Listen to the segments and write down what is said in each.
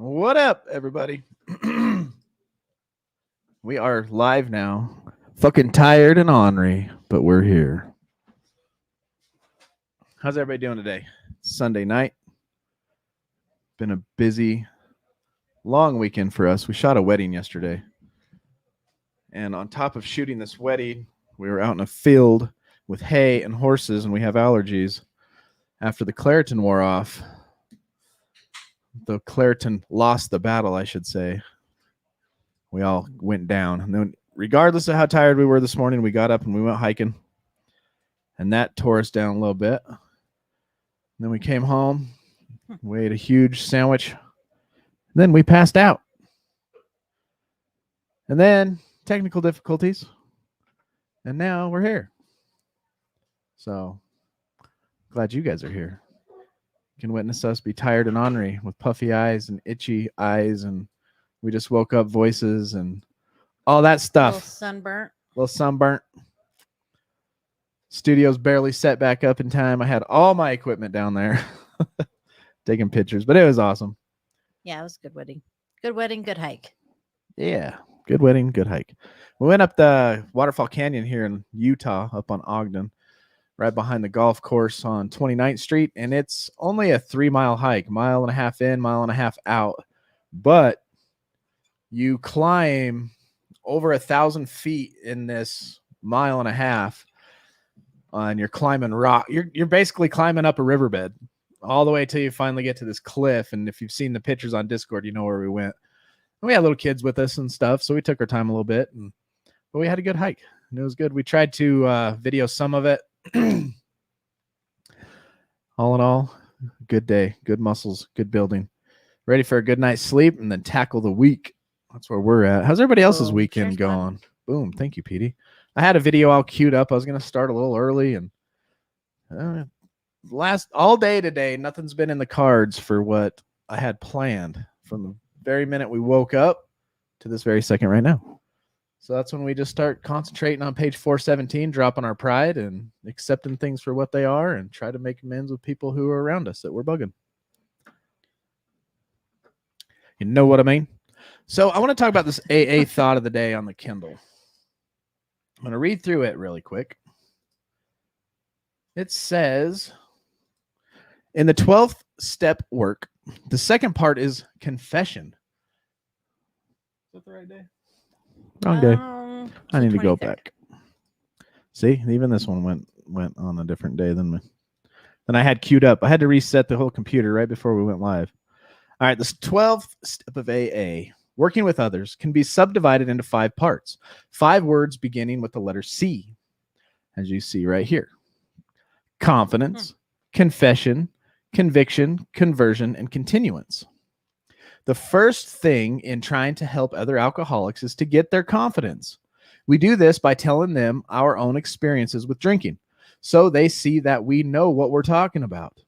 What up, everybody? We are live now. Fucking tired and ornery, but we're here. How's everybody doing today? Sunday night. Been a busy, long weekend for us. We shot a wedding yesterday. And on top of shooting this wedding, we were out in a field with hay and horses, and we have allergies. After the Claritin wore off, the Claritin lost the battle, I should say. We all went down. And then, regardless of how tired we were this morning, we got up and we went hiking. And that tore us down a little bit. And then we came home, we ate a huge sandwich. Then we passed out. And then technical difficulties. And now we're here. So glad you guys are here. You can witness us be tired and ornery with puffy eyes and itchy eyes, and we just woke up, voices and all that stuff. A little sunburnt. Studio's barely set back up in time. I had all my equipment down there taking pictures, but it was awesome. Yeah, it was a good wedding. Good wedding, good hike. Yeah, good wedding, good hike. We went up the Waterfall Canyon here in Utah, up on Ogden, right behind the golf course on 29th Street, and it's only a 3-mile hike, 1.5 miles in, 1.5 miles out, but you climb over 1,000 feet in this 1.5 miles, and you're climbing rock. You're basically climbing up a riverbed all the way till you finally get to this cliff. And if you've seen the pictures on Discord, you know where we went. And we had little kids with us and stuff, so we took our time a little bit, but we had a good hike, and it was good. We tried to video some of it. All in all, good day, good muscles, good building. Ready for a good night's sleep and then tackle the week. That's where we're at. How's everybody else's weekend going? Boom. Thank you, Petey. I had a video all queued up. I was going to start a little early, and all day today, nothing's been in the cards for what I had planned from the very minute we woke up to this very second right now. So that's when we just start concentrating on page 417, dropping our pride and accepting things for what they are and try to make amends with people who are around us that we're bugging. You know what I mean? So I want to talk about this AA thought of the day on the Kindle. I'm going to read through it really quick. It says, in the 12th step work, the second part is confession. Is that the right day? Wrong day. I need to go back. See, even this one went on a different day than I had queued up. I had to reset the whole computer right before we went live. All right, this 12th step of AA, working with others, can be subdivided into 5 parts. 5 words beginning with the letter C, as you see right here. Confidence, confession, conviction, conversion, and continuance. The first thing in trying to help other alcoholics is to get their confidence. We do this by telling them our own experiences with drinking, so they see that we know what we're talking about.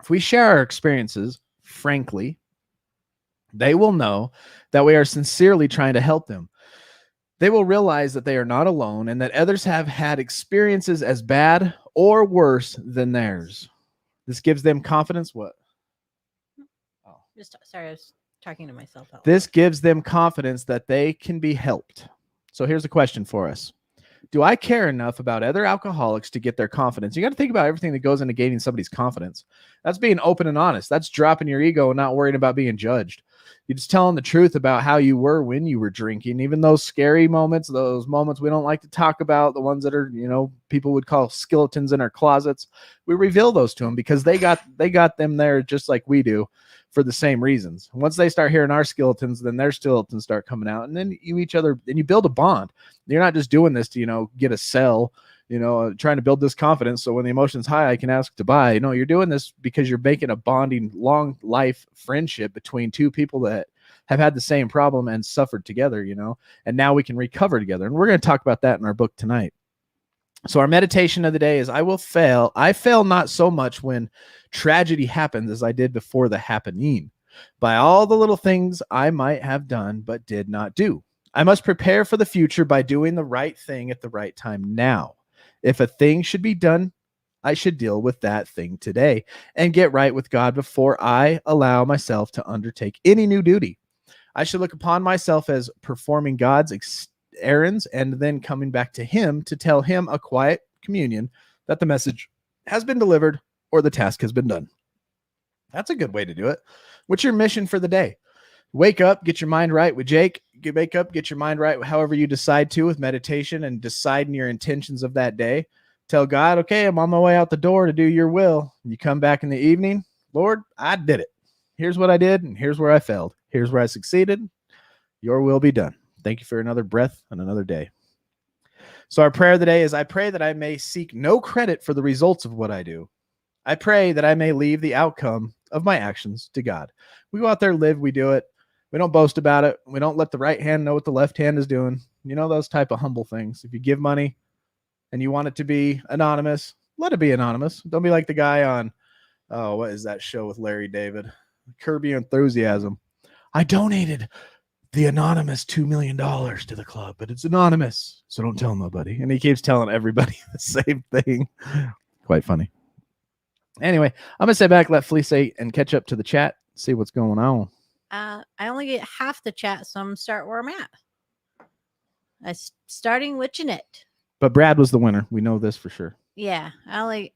If we share our experiences, frankly, they will know that we are sincerely trying to help them. They will realize that they are not alone and that others have had experiences as bad or worse than theirs. This gives them confidence. What? Sorry, I was talking to myself. This gives them confidence that they can be helped. So here's a question for us. Do I care enough about other alcoholics to get their confidence? You got to think about everything that goes into gaining somebody's confidence. That's being open and honest. That's dropping your ego and not worrying about being judged. You're just telling the truth about how you were when you were drinking. Even those scary moments, those moments we don't like to talk about, the ones that are, people would call skeletons in our closets. We reveal those to them because they got them there just like we do for the same reasons. Once they start hearing our skeletons, then their skeletons start coming out, and then you build a bond. You're not just doing this to, get a sell, trying to build this confidence. So when the emotion's high, I can ask to buy. You're doing this because you're making a bonding, long life friendship between two people that have had the same problem and suffered together, and now we can recover together. And we're going to talk about that in our book tonight. So our meditation of the day is, I fail not so much when tragedy happens as I did before the happening, by all the little things I might have done but did not do. I must prepare for the future by doing the right thing at the right time now. If a thing should be done I should deal with that thing today and get right with God before I allow myself to undertake any new duty. I should look upon myself as performing God's errands and then coming back to Him to tell Him a quiet communion that the message has been delivered or the task has been done. That's a good way to do it. What's your mission for the day? Wake up, get your mind right with Jake. Wake up, get your mind right however you decide to with meditation and deciding your intentions of that day. Tell God, okay, I'm on my way out the door to do your will. You come back in the evening, Lord, I did it. Here's what I did, and here's where I failed. Here's where I succeeded. Your will be done. Thank you for another breath and another day. So our prayer today is, I pray that I may seek no credit for the results of what I do. I pray that I may leave the outcome of my actions to God. We go out there, live, we do it. We don't boast about it. We don't let the right hand know what the left hand is doing. You know, those type of humble things. If you give money and you want it to be anonymous, let it be anonymous. Don't be like the guy on, oh, what is that show with Larry David? Curb Your Enthusiasm. I donated the anonymous $2 million to the club, but it's anonymous, so don't tell nobody. And he keeps telling everybody the same thing. Quite funny. Anyway, I'm going to sit back, let Felice and catch up to the chat, see what's going on. I only get half the chat, so I'm going to start where I'm at. Starting with Jeanette. But Brad was the winner. We know this for sure. Yeah, I only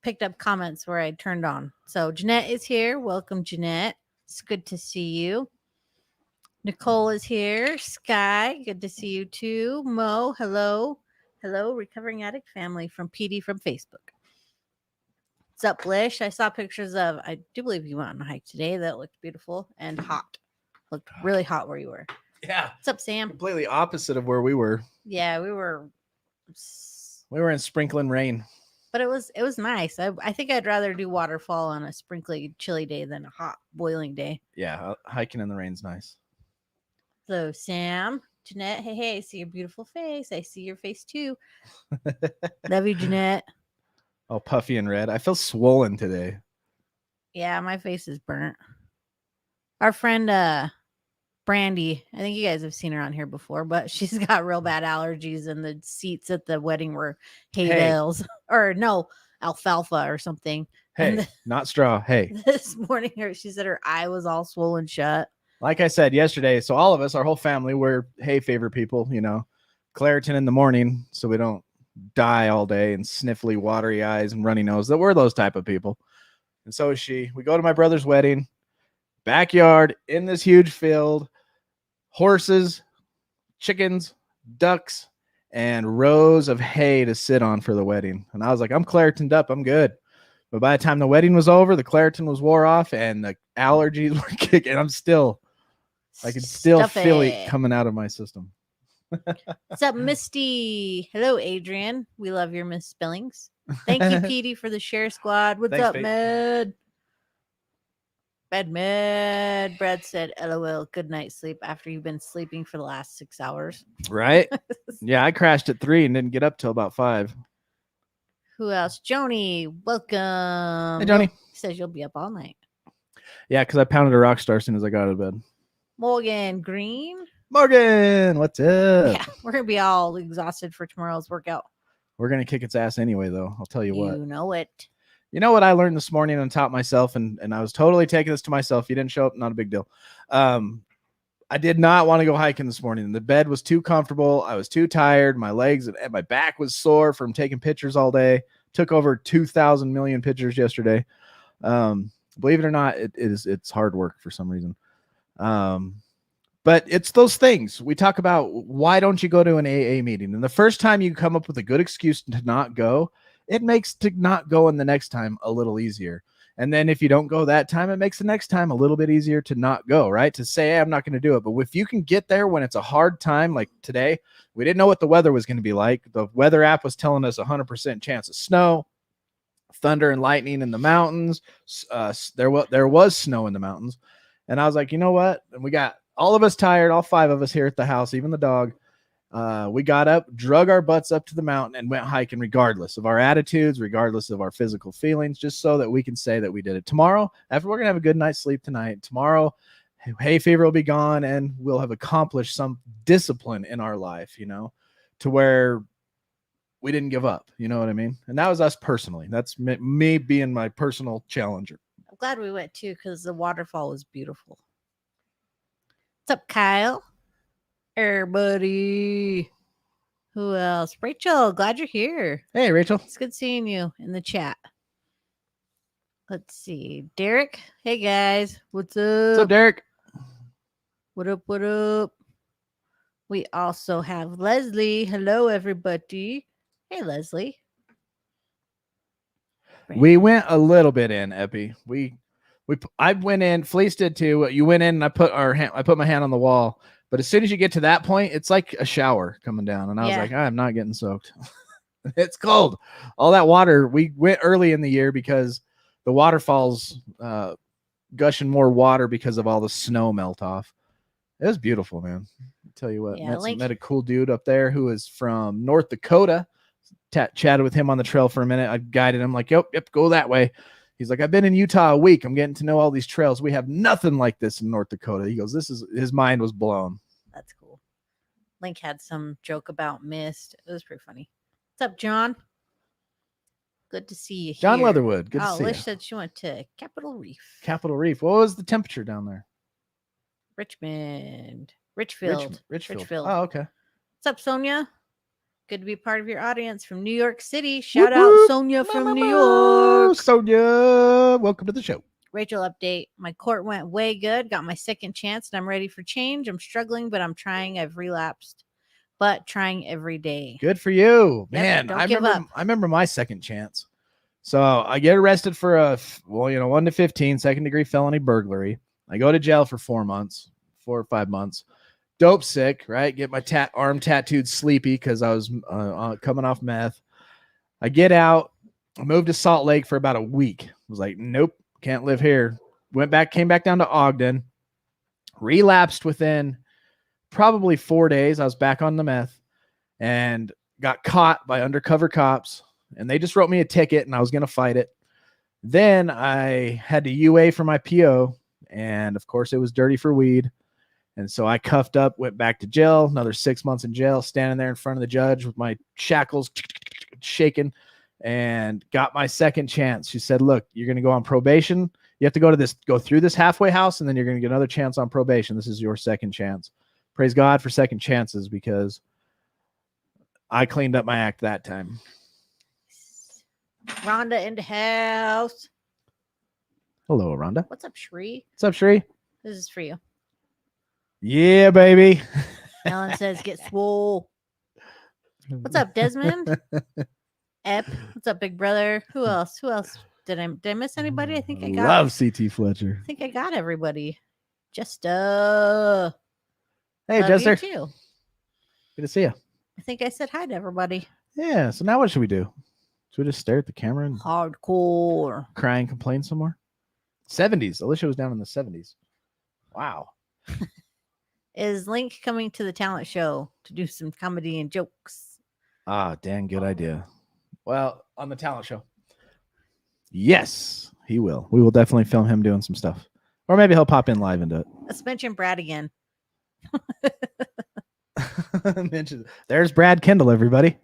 picked up comments where I turned on. So Jeanette is here. Welcome, Jeanette. It's good to see you. Nicole is here. Sky, good to see you too. Mo, hello. Hello, recovering addict family from PD from Facebook. What's up, Blish? I saw pictures of, I do believe you went on a hike today. That looked beautiful and hot. Looked really hot where you were. Yeah. What's up, Sam? Completely opposite of where we were. Yeah, we were in sprinkling rain. But it was nice. I think I'd rather do waterfall on a sprinkly, chilly day than a hot, boiling day. Yeah, hiking in the rain's nice. So, Sam, Jeanette, hey, I see your beautiful face. I see your face too. Love you, Jeanette. Oh, puffy and red. I feel swollen today. Yeah, my face is burnt. Our friend Brandy, I think you guys have seen her on here before, but she's got real bad allergies, and the seats at the wedding were hay bales or no, alfalfa or something. Hey, not straw. Hey. This morning, she said her eye was all swollen shut. Like I said yesterday, so all of us, our whole family, we're hay fever people, you know, Claritin in the morning so we don't die all day and sniffly, watery eyes and runny nose. That we're those type of people. And so is she. We go to my brother's wedding, backyard in this huge field, horses, chickens, ducks, and rows of hay to sit on for the wedding. And I was like, I'm Claritined up. I'm good. But by the time the wedding was over, the Claritin was wore off and the allergies were kicking. I can still feel it coming out of my system. What's up, Misty? Hello, Adrian. We love your misspellings. Thank you, Petey, for the share squad. What's up, Med? Med. Brad said, LOL, good night sleep after you've been sleeping for the last 6 hours. Right? Yeah, I crashed at 3 and didn't get up till about 5. Who else? Joni, welcome. Hey, Joni. He says you'll be up all night. Yeah, because I pounded a rock star as soon as I got out of bed. Morgan Green. Morgan, what's up? Yeah, we're going to be all exhausted for tomorrow's workout. We're going to kick its ass anyway, though. I'll tell you what. You know it. You know what I learned this morning and taught myself, and I was totally taking this to myself. You didn't show up, not a big deal. I did not want to go hiking this morning. The bed was too comfortable. I was too tired. My legs and my back was sore from taking pictures all day. Took over 2,000 million pictures yesterday. Believe it or not, it's hard work for some reason. But it's those things we talk about. Why don't you go to an AA meeting? And the first time you come up with a good excuse to not go, it makes to not go in the next time a little easier. And then if you don't go that time, it makes the next time a little bit easier to not go, right? To say, hey, I'm not going to do it. But if you can get there when it's a hard time, like today, we didn't know what the weather was going to be like. The weather app was telling us 100% chance of snow, thunder and lightning in the mountains. There was snow in the mountains. And I was like, you know what? And we got all of us tired, all 5 of us here at the house, even the dog. We got up, drug our butts up to the mountain and went hiking regardless of our attitudes, regardless of our physical feelings, just so that we can say that we did it. Tomorrow, after we're going to have a good night's sleep tonight, tomorrow, hay fever will be gone and we'll have accomplished some discipline in our life, you know, to where we didn't give up. You know what I mean? And that was us personally. That's me being my personal challenger. I'm glad we went too because the waterfall was beautiful. What's up, Kyle? Everybody. Who else? Rachel, glad you're here. Hey, Rachel. It's good seeing you in the chat. Let's see. Derek. Hey, guys. What's up? What's up, Derek? What up? What up? We also have Leslie. Hello, everybody. Hey, Leslie. We went a little bit in, Epi. I went in. Fleece did too. You went in, and I put my hand on the wall. But as soon as you get to that point, it's like a shower coming down, and I was like, I'm not getting soaked. It's cold. All that water. We went early in the year because the waterfalls gushing more water because of all the snow melt off. It was beautiful, man. I'll tell you what, met a cool dude up there who is from North Dakota. Chatted with him on the trail for a minute. I guided him like, yep, go that way. He's like, I've been in Utah a week. I'm getting to know all these trails. We have nothing like this in North Dakota. He goes, his mind was blown. That's cool. Link had some joke about mist. It was pretty funny. What's up, John? Good to see you here. John Leatherwood. Good to see you. Lish said she went to Capitol Reef. Capitol Reef. What was the temperature down there? Richfield. Richfield. Oh, okay. What's up, Sonia? Good to be part of your audience from New York City. Shout out Sonia from New York. Sonia, welcome to the show. Rachel update. My court went way good. Got my second chance and I'm ready for change. I'm struggling, but I'm trying. I've relapsed, but trying every day. Good for you, Yep, man. don't give up. I remember my second chance. So I get arrested for 1 to 15 second-degree felony burglary. I go to jail for 4 or 5 months. Dope sick, right? Get my arm tattooed sleepy because I was coming off meth. I get out. I moved to Salt Lake for about a week. I was like, nope, can't live here. Came back down to Ogden. Relapsed within probably 4 days. I was back on the meth and got caught by undercover cops. And they just wrote me a ticket and I was going to fight it. Then I had to UA for my PO. And of course, it was dirty for weed. And so I cuffed up, went back to jail, another 6 months in jail, standing there in front of the judge with my shackles shaking, and got my second chance. She said, look, you're going to go on probation. You have to go through this halfway house, and then you're going to get another chance on probation. This is your second chance. Praise God for second chances because I cleaned up my act that time. Rhonda in the house. Hello, Rhonda. What's up, Shree? What's up, Shree? This is for you. Yeah, baby. Ellen says, get swole. What's up, Desmond? Ep. What's up, big brother? Who else? Did I miss anybody? I think I got. Love CT Fletcher. I think I got everybody. Jester. Hey, Love Jester. You too. Good to see you. I think I said hi to everybody. Yeah. So now what should we do? Should we just stare at the camera and hardcore cry and complain some more? 70s. Alicia was down in the 70s. Wow. Is Link coming to the talent show to do some comedy and jokes? Dang good idea. Well, on the talent show. Yes, he will. We will definitely film him doing some stuff. Or maybe he'll pop in live and do it. Let's mention Brad again. There's Brad Kendall, everybody.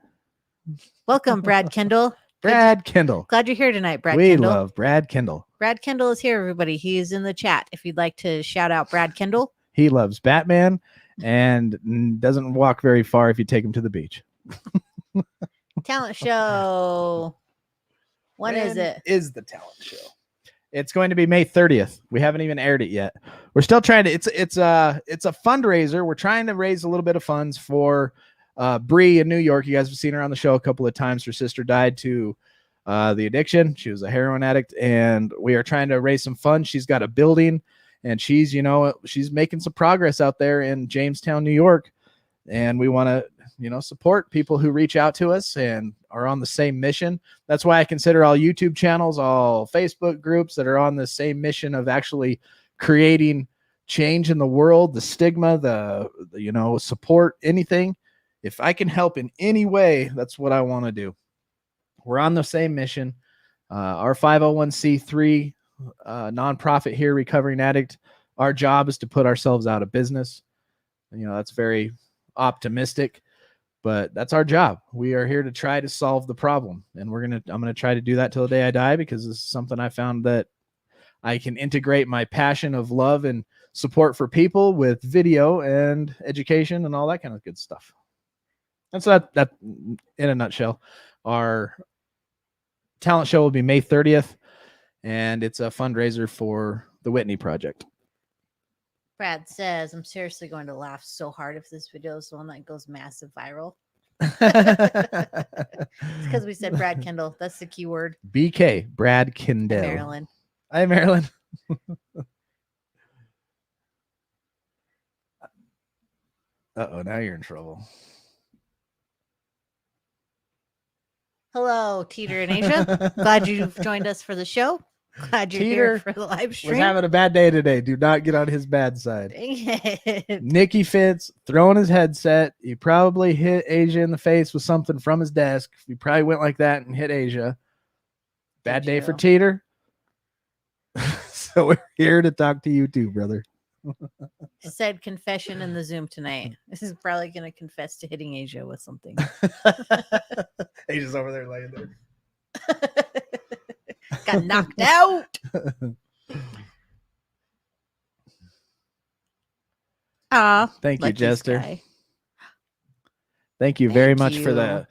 Welcome, Brad Kendall. Brad Kendall. Glad you're here tonight, Brad we Kendall. We love Brad Kendall. Brad Kendall is here, everybody. He is in the chat. If you'd like to shout out Brad Kendall. He loves Batman and doesn't walk very far if you take him to the beach. Talent show. When is it? Is the talent show? It's going to be May 30th. We haven't even aired it yet. We're still trying to. It's a fundraiser. We're trying to raise a little bit of funds for Bree in New York. You guys have seen her on the show a couple of times. Her sister died to the addiction. She was a heroin addict, and we are trying to raise some funds. She's got a building. And she's making some progress out there in Jamestown, New York. And we want to, support people who reach out to us and are on the same mission. That's why I consider all YouTube channels, all Facebook groups that are on the same mission of actually creating change in the world, the stigma, the support, anything. If I can help in any way, that's what I want to do. We're on the same mission. Our 501c3 nonprofit here, Recovering Addict, our job is to put ourselves out of business. That's very optimistic, But that's our job. We are here to try to solve the problem. And I'm going to try to do that till the day I die, because this is something I found that I can integrate my passion of love and support for people with video and education and all that kind of good stuff. And so that in a nutshell, our talent show will be May 30th, and it's a fundraiser for the Whitney Project. Brad says, I'm seriously going to laugh so hard if this video is the one that goes massive viral. It's because we said Brad Kendall. That's the key word. BK, Brad Kendall. Hi, Marilyn. Hi, Marilyn. Uh-oh, now you're in trouble. Hello, Teeter and Asia. Glad you've joined us for the show. Glad you're here for the live stream. Was having a bad day today. Do not get on his bad side. Dang it. Nikki Fitz throwing his headset. He probably hit Asia in the face with something from his desk. He probably went like that and hit Asia. Bad day for Teeter. So we're here to talk to you too, brother. Said confession in the Zoom tonight. This is probably going to confess to hitting Asia with something. Asia's over there laying there. Got knocked out. Thank you, Jester. Sky. Thank you very much for the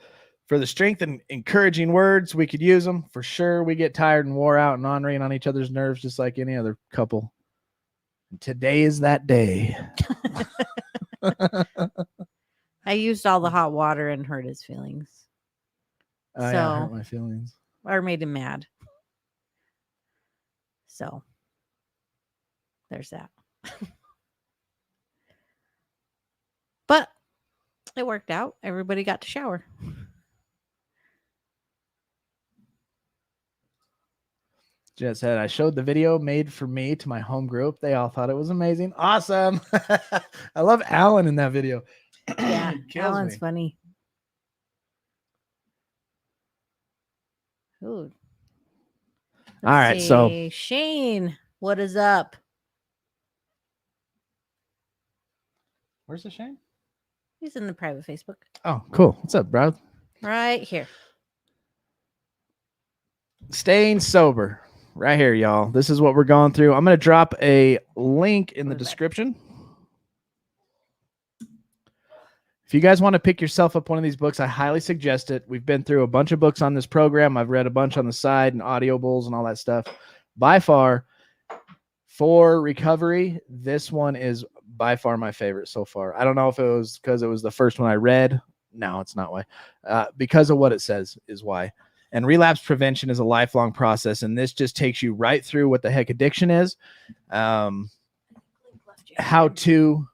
strength and encouraging words. We could use them for sure. We get tired and wore out and ornery and on each other's nerves, just like any other couple. And today is that day. I used all the hot water and hurt his feelings. Yeah, hurt my feelings. Or made him mad. So there's that. But it worked out. Everybody got to shower. Jet said, I showed the video made for me to my home group. They all thought it was amazing. Awesome. I love Alan in that video. Yeah, Alan's funny. Ooh. All right, so Shane, what is up? Where's the Shane? He's in the private Facebook. Oh, cool. What's up, bro? Right here. Staying sober. Right here, y'all. This is what we're going through. I'm going to drop a link in the description. If you guys want to pick yourself up one of these books, I highly suggest it. We've been through a bunch of books on this program. I've read a bunch on the side and audibles and all that stuff. By far, for recovery, this one is by far my favorite so far. I don't know if it was because it was the first one I read. No, it's not why. Because of what it says is why. And relapse prevention is a lifelong process, and this just takes you right through what the heck addiction is, how to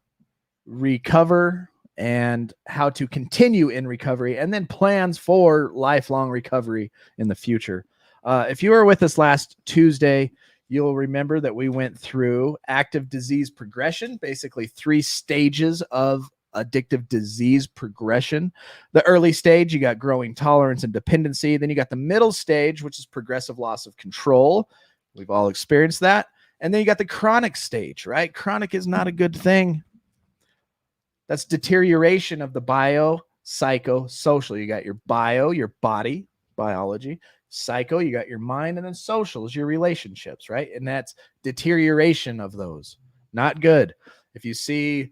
recover, and how to continue in recovery, and then plans for lifelong recovery in the future. If you were with us last Tuesday, you'll remember that we went through active disease progression, basically 3 stages of addictive disease progression. The early stage, you got growing tolerance and dependency. Then you got the middle stage, which is progressive loss of control. We've all experienced that. And then you got the chronic stage, right? Chronic is not a good thing. That's deterioration of the bio-psycho-social. You got your bio, your body, biology. Psycho, you got your mind, and then social is your relationships, right? And that's deterioration of those. Not good. If you see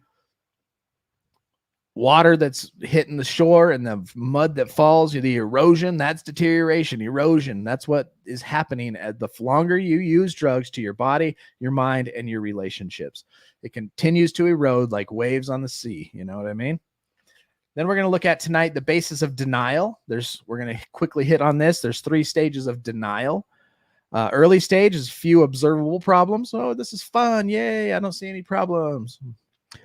water that's hitting the shore and the mud that falls, the erosion, that's deterioration. Erosion, that's what is happening the longer you use drugs to your body, your mind, and your relationships. It continues to erode like waves on the sea. You know what I mean? Then we're going to look at tonight the basis of denial. We're going to quickly hit on this. There's 3 stages of denial. Early stage is few observable problems. Oh, this is fun. Yay, I don't see any problems.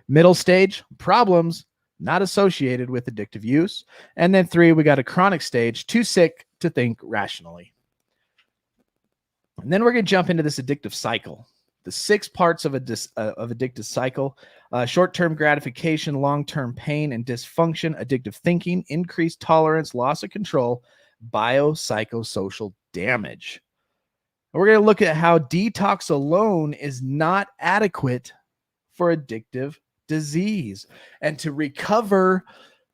Middle stage, problems not associated with addictive use. And then 3, we got a chronic stage, too sick to think rationally. And then we're going to jump into this addictive cycle. The 6 parts of addictive cycle: short-term gratification, long-term pain and dysfunction, addictive thinking, increased tolerance, loss of control, biopsychosocial damage. And we're going to look at how detox alone is not adequate for addictive disease. And to recover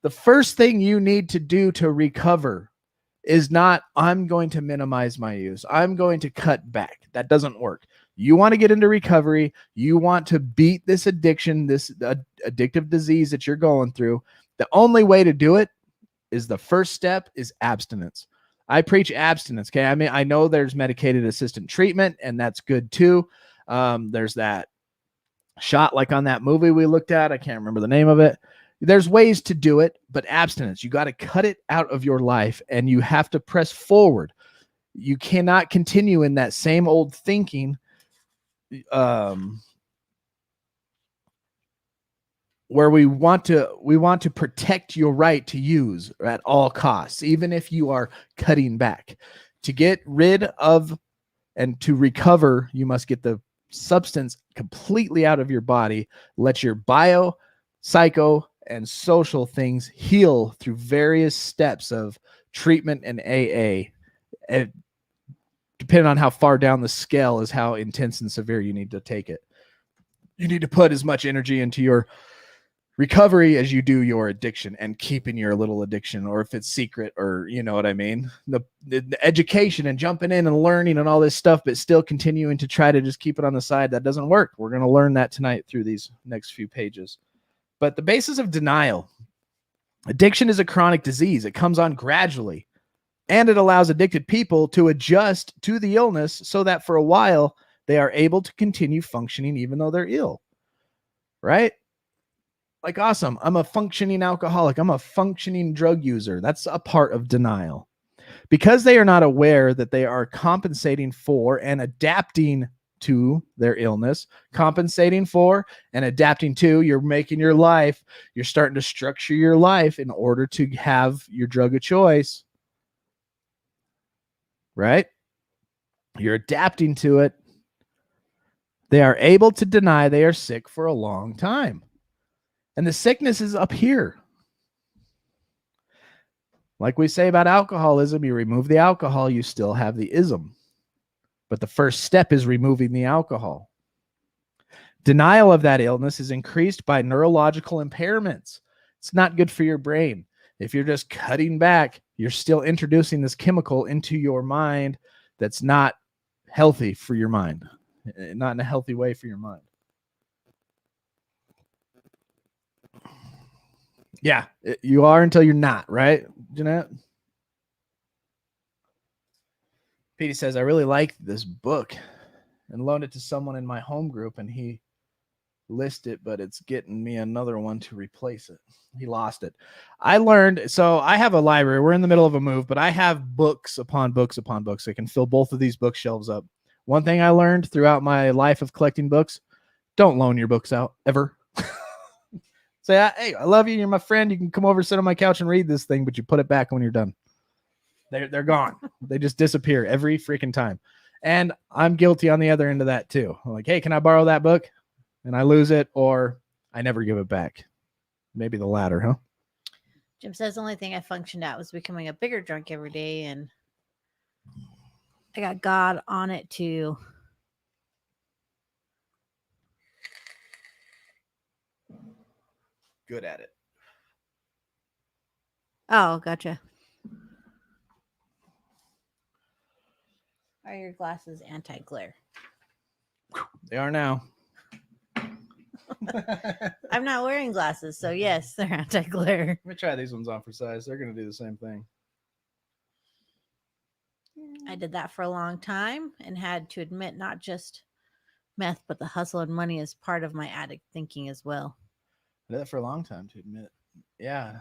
The first thing you need to do to recover is not, I'm going to minimize my use, I'm going to cut back. That doesn't work. You want to get into recovery. You want to beat this addiction, this addictive disease that you're going through. The only way to do it is the first step is abstinence. I preach abstinence. Okay. I mean, I know there's medicated assistant treatment, and that's good too. There's that shot like on that movie we looked at. I can't remember the name of it. There's ways to do it, but abstinence, you got to cut it out of your life, and you have to press forward. You cannot continue in that same old thinking, where we want to protect your right to use at all costs, even if you are cutting back. To get rid of and to recover, you must get the substance completely out of your body. Let your bio, psycho, and social things heal through various steps of treatment and AA. And depending on how far down the scale is how intense and severe you need to take it. You need to put as much energy into your recovery as you do your addiction, and keeping your little addiction, or if it's secret, or you know what I mean, the education and jumping in and learning and all this stuff, but still continuing to try to just keep it on the side. That doesn't work. We're going to learn that tonight through these next few pages. But the basis of denial. Addiction is a chronic disease. It comes on gradually, and it allows addicted people to adjust to the illness so that for a while they are able to continue functioning even though they're ill. Right? Like, awesome. I'm a functioning alcoholic. I'm a functioning drug user. That's a part of denial. Because they are not aware that they are compensating for and adapting to their illness, compensating for and adapting to, you're making your life, you're starting to structure your life in order to have your drug of choice. Right? You're adapting to it. They are able to deny they are sick for a long time. And the sickness is up here. Like we say about alcoholism, you remove the alcohol, you still have the ism. But the first step is removing the alcohol. Denial of that illness is increased by neurological impairments. It's not good for your brain. If you're just cutting back, you're still introducing this chemical into your mind that's not healthy for your mind, not in a healthy way for your mind. Yeah, you are until you're not, right, Jeanette? Petey says, I really liked this book and loaned it to someone in my home group, and he listed it, but it's getting me another one to replace it. He lost it. I learned, so I have a library. We're in the middle of a move, but I have books upon books upon books. I can fill both of these bookshelves up. One thing I learned throughout my life of collecting books, don't loan your books out, ever. Say, hey, I love you. You're my friend. You can come over, sit on my couch and read this thing, but you put it back when you're done. They're gone. They just disappear every freaking time. And I'm guilty on the other end of that too. I'm like, hey, can I borrow that book? And I lose it, or I never give it back. Maybe the latter, huh? Jim says the only thing I functioned at was becoming a bigger drunk every day, and I got God on it too. Good at it. Oh, gotcha. Are your glasses anti-glare? They are now. I'm not wearing glasses, so yes, they're anti-glare. Let me try these ones on for size. They're going to do the same thing. I did that for a long time and had to admit not just meth, but the hustle and money is part of my addict thinking as well. I did that for a long time to admit. Yeah.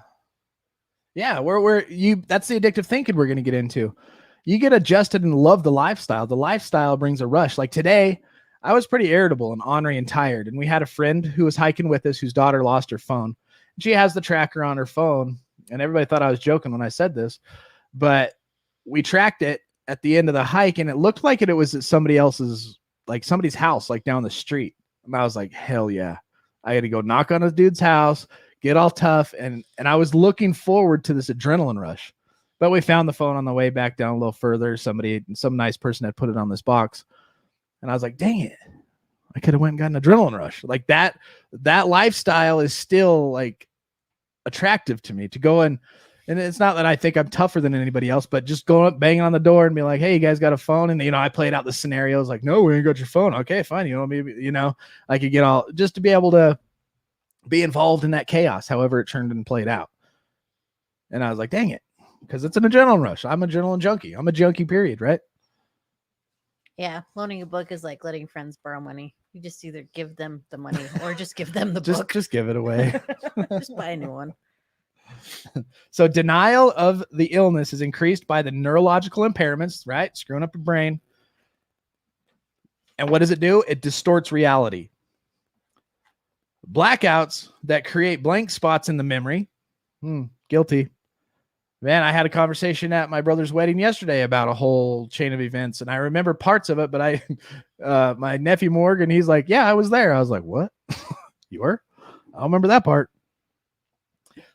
Yeah, that's the addictive thinking we're going to get into. You get adjusted and love the lifestyle. The lifestyle brings a rush. Like today, I was pretty irritable and ornery and tired. And we had a friend who was hiking with us whose daughter lost her phone. She has the tracker on her phone. And everybody thought I was joking when I said this. But we tracked it at the end of the hike, and it looked like it was at somebody's house, like down the street. And I was like, hell yeah. I had to go knock on this dude's house, get all tough. And I was looking forward to this adrenaline rush. But we found the phone on the way back down a little further. Some nice person had put it on this box. And I was like, dang it. I could have went and got an adrenaline rush. Like that lifestyle is still like attractive to me to go in. And it's not that I think I'm tougher than anybody else, but just going up, banging on the door and be like, hey, you guys got a phone? And, I played out the scenarios like, no, we ain't got your phone. Okay, fine. Maybe, I could get all just to be able to be involved in that chaos, however it turned and played out. And I was like, dang it, because it's an adrenaline rush. I'm an adrenaline junkie. I'm a junkie, period, right? Yeah, loaning a book is like letting friends borrow money. You just either give them the money or just give them the book. Just give it away. Just buy a new one. So denial of the illness is increased by the neurological impairments, right? Screwing up your brain. And what does it do? It distorts reality. Blackouts that create blank spots in the memory. Guilty. Man, I had a conversation at my brother's wedding yesterday about a whole chain of events, and I remember parts of it, but my nephew Morgan, he's like, yeah, I was there. I was like, what? You were? I don't remember that part.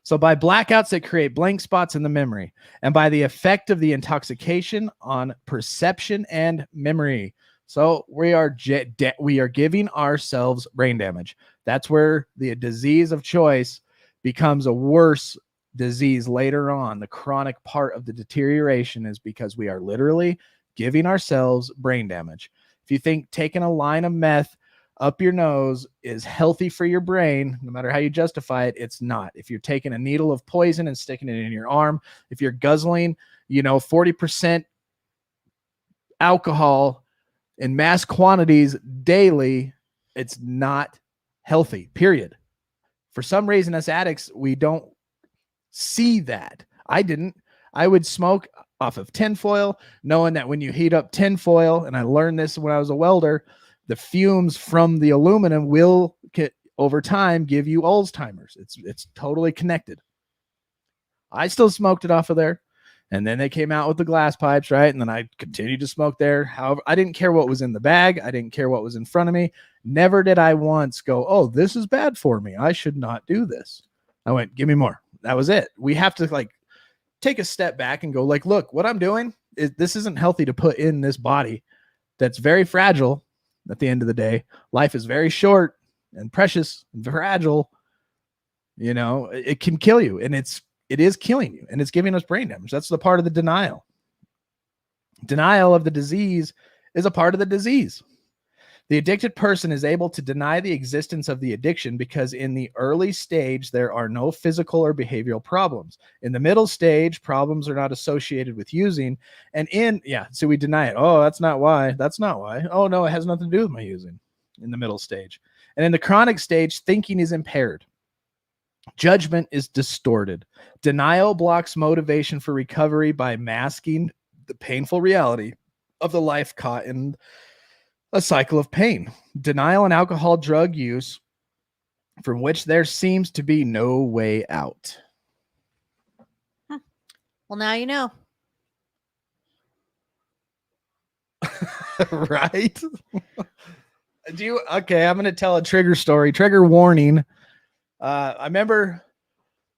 So by blackouts that create blank spots in the memory, and by the effect of the intoxication on perception and memory. So we are giving ourselves brain damage. That's where the disease of choice becomes a worse disease later on. The chronic part of the deterioration is because we are literally giving ourselves brain damage. If you think taking a line of meth up your nose is healthy for your brain, no matter how you justify it, it's not. If you're taking a needle of poison and sticking it in your arm, if you're guzzling, 40% alcohol in mass quantities daily, it's not healthy, period. For some reason, us addicts, we don't see that. I didn't. I would smoke off of tinfoil, knowing that when you heat up tinfoil, and I learned this when I was a welder, the fumes from the aluminum will over time give you Alzheimer's. It's totally connected. I still smoked it off of there. And then they came out with the glass pipes, right? And then I continued to smoke there. However, I didn't care what was in the bag. I didn't care what was in front of me. Never did I once go, oh, this is bad for me. I should not do this. I went, give me more. That was it. We have to take a step back and go look, what I'm doing this isn't healthy to put in this body that's very fragile. At the end of the day, life is very short and precious and fragile. It can kill you, and it is killing you, and it's giving us brain damage. That's the part of the denial. Denial of the disease is a part of the disease. The addicted person is able to deny the existence of the addiction because in the early stage, there are no physical or behavioral problems. In the middle stage, problems are not associated with using. And so we deny it. Oh, that's not why. That's not why. Oh, no, it has nothing to do with my using in the middle stage. And in the chronic stage, thinking is impaired. Judgment is distorted. Denial blocks motivation for recovery by masking the painful reality of the life caught in a cycle of pain. Denial and alcohol drug use from which there seems to be no way out. Well, now you know. Right? Okay, I'm going to tell a trigger story. Trigger warning. I remember,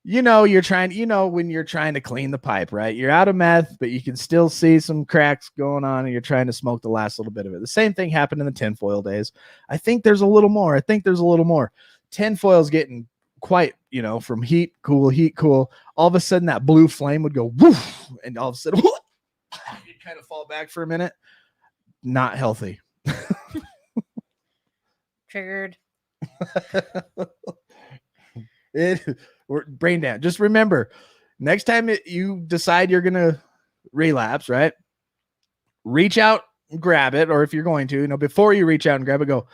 you're trying, when you're trying to clean the pipe, right? You're out of meth, but you can still see some cracks going on, and you're trying to smoke the last little bit of it. The same thing happened in the tinfoil days. I think there's a little more. Tinfoil's getting quite, from heat, cool. All of a sudden, that blue flame would go woof, and all of a sudden, you'd kind of fall back for a minute. Not healthy. Triggered. Brain damage. Just remember, next time you decide you're gonna relapse, right? Reach out and grab it, or if you're going to, before you reach out and grab it, go,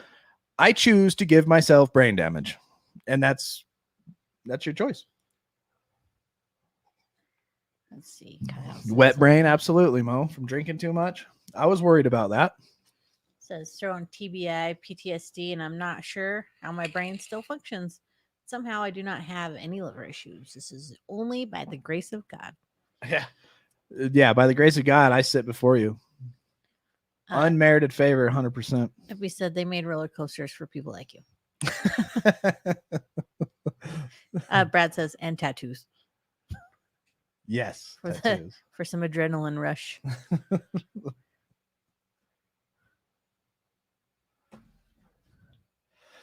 I choose to give myself brain damage, and that's your choice. Let's see. Wet brain, absolutely, Mo, from drinking too much. I was worried about that. Says throwing TBI, PTSD, and I'm not sure how my brain still functions. Somehow I do not have any liver issues. This is only by the grace of God. Yeah, by the grace of God, I sit before you. Unmerited favor, 100%. We said they made roller coasters for people like you. Brad says, and tattoos. Yes, for some adrenaline rush.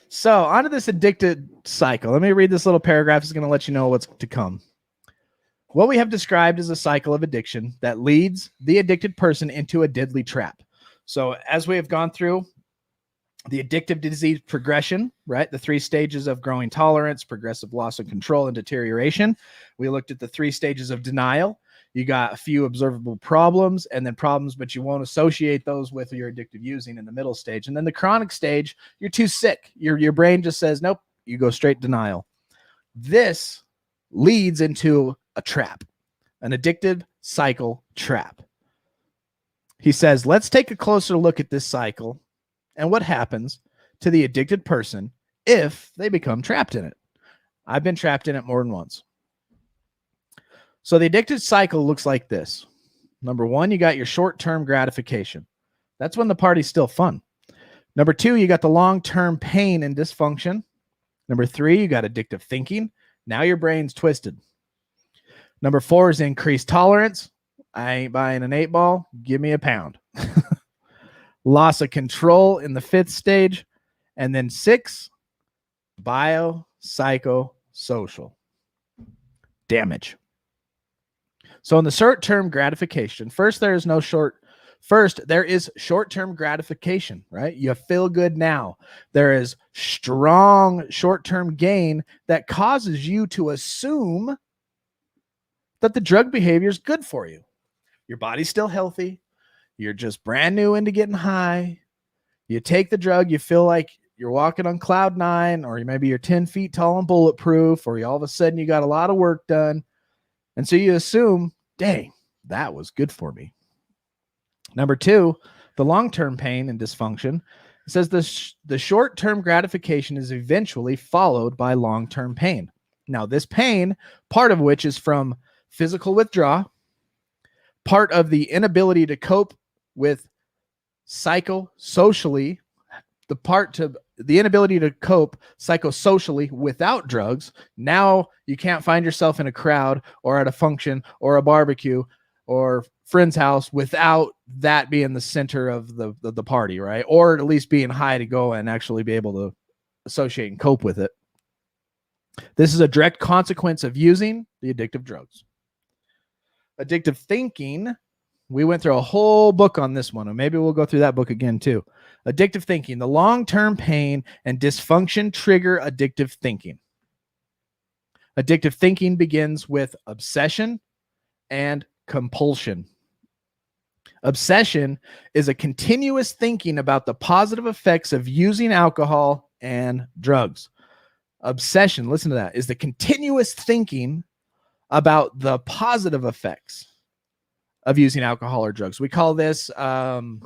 So onto this addicted cycle. Let me read this little paragraph. It's going to let you know what's to come. What we have described is a cycle of addiction that leads the addicted person into a deadly trap. So as we have gone through the addictive disease progression, right? The 3 stages of growing tolerance, progressive loss of control, and deterioration. We looked at the 3 stages of denial. You got a few observable problems and then problems, but you won't associate those with your addictive using in the middle stage. And then the chronic stage, you're too sick. Your brain just says, nope, you go straight denial. This leads into a trap, an addictive cycle trap. He says, let's take a closer look at this cycle and what happens to the addicted person if they become trapped in it. I've been trapped in it more than once. So the addicted cycle looks like this. Number 1, you got your short-term gratification. That's when the party's still fun. Number 2, you got the long-term pain and dysfunction. Number 3, you got addictive thinking. Now your brain's twisted. Number 4 is increased tolerance. I ain't buying an 8-ball. Give me a pound. Loss of control in the 5th stage. And then 6, biopsychosocial damage. So in the short-term gratification, first there is short-term gratification, right? You feel good now. There is strong short-term gain that causes you to assume that the drug behavior is good for you. Your body's still healthy. You're just brand new into getting high. You take the drug, you feel like you're walking on cloud 9, or maybe you're 10 feet tall and bulletproof, or all of a sudden you got a lot of work done. And so you assume, dang, that was good for me. Number 2, the long-term pain and dysfunction. It says the short-term gratification is eventually followed by long-term pain. Now, this pain, part of which is from physical withdrawal, part of the inability to cope with psychosocially, the inability to cope psychosocially without drugs. Now you can't find yourself in a crowd or at a function or a barbecue or friend's house without that being the center of the party, right? Or at least being high to go and actually be able to associate and cope with it. This is a direct consequence of using the addictive drugs. Addictive thinking, we went through a whole book on this one, and maybe we'll go through that book again too. Addictive thinking, the long-term pain and dysfunction trigger addictive thinking. Addictive thinking begins with obsession and compulsion. Obsession is a continuous thinking about the positive effects of using alcohol and drugs. Obsession, listen to that, is the continuous thinking about the positive effects of using alcohol or drugs. We call this fantasizing,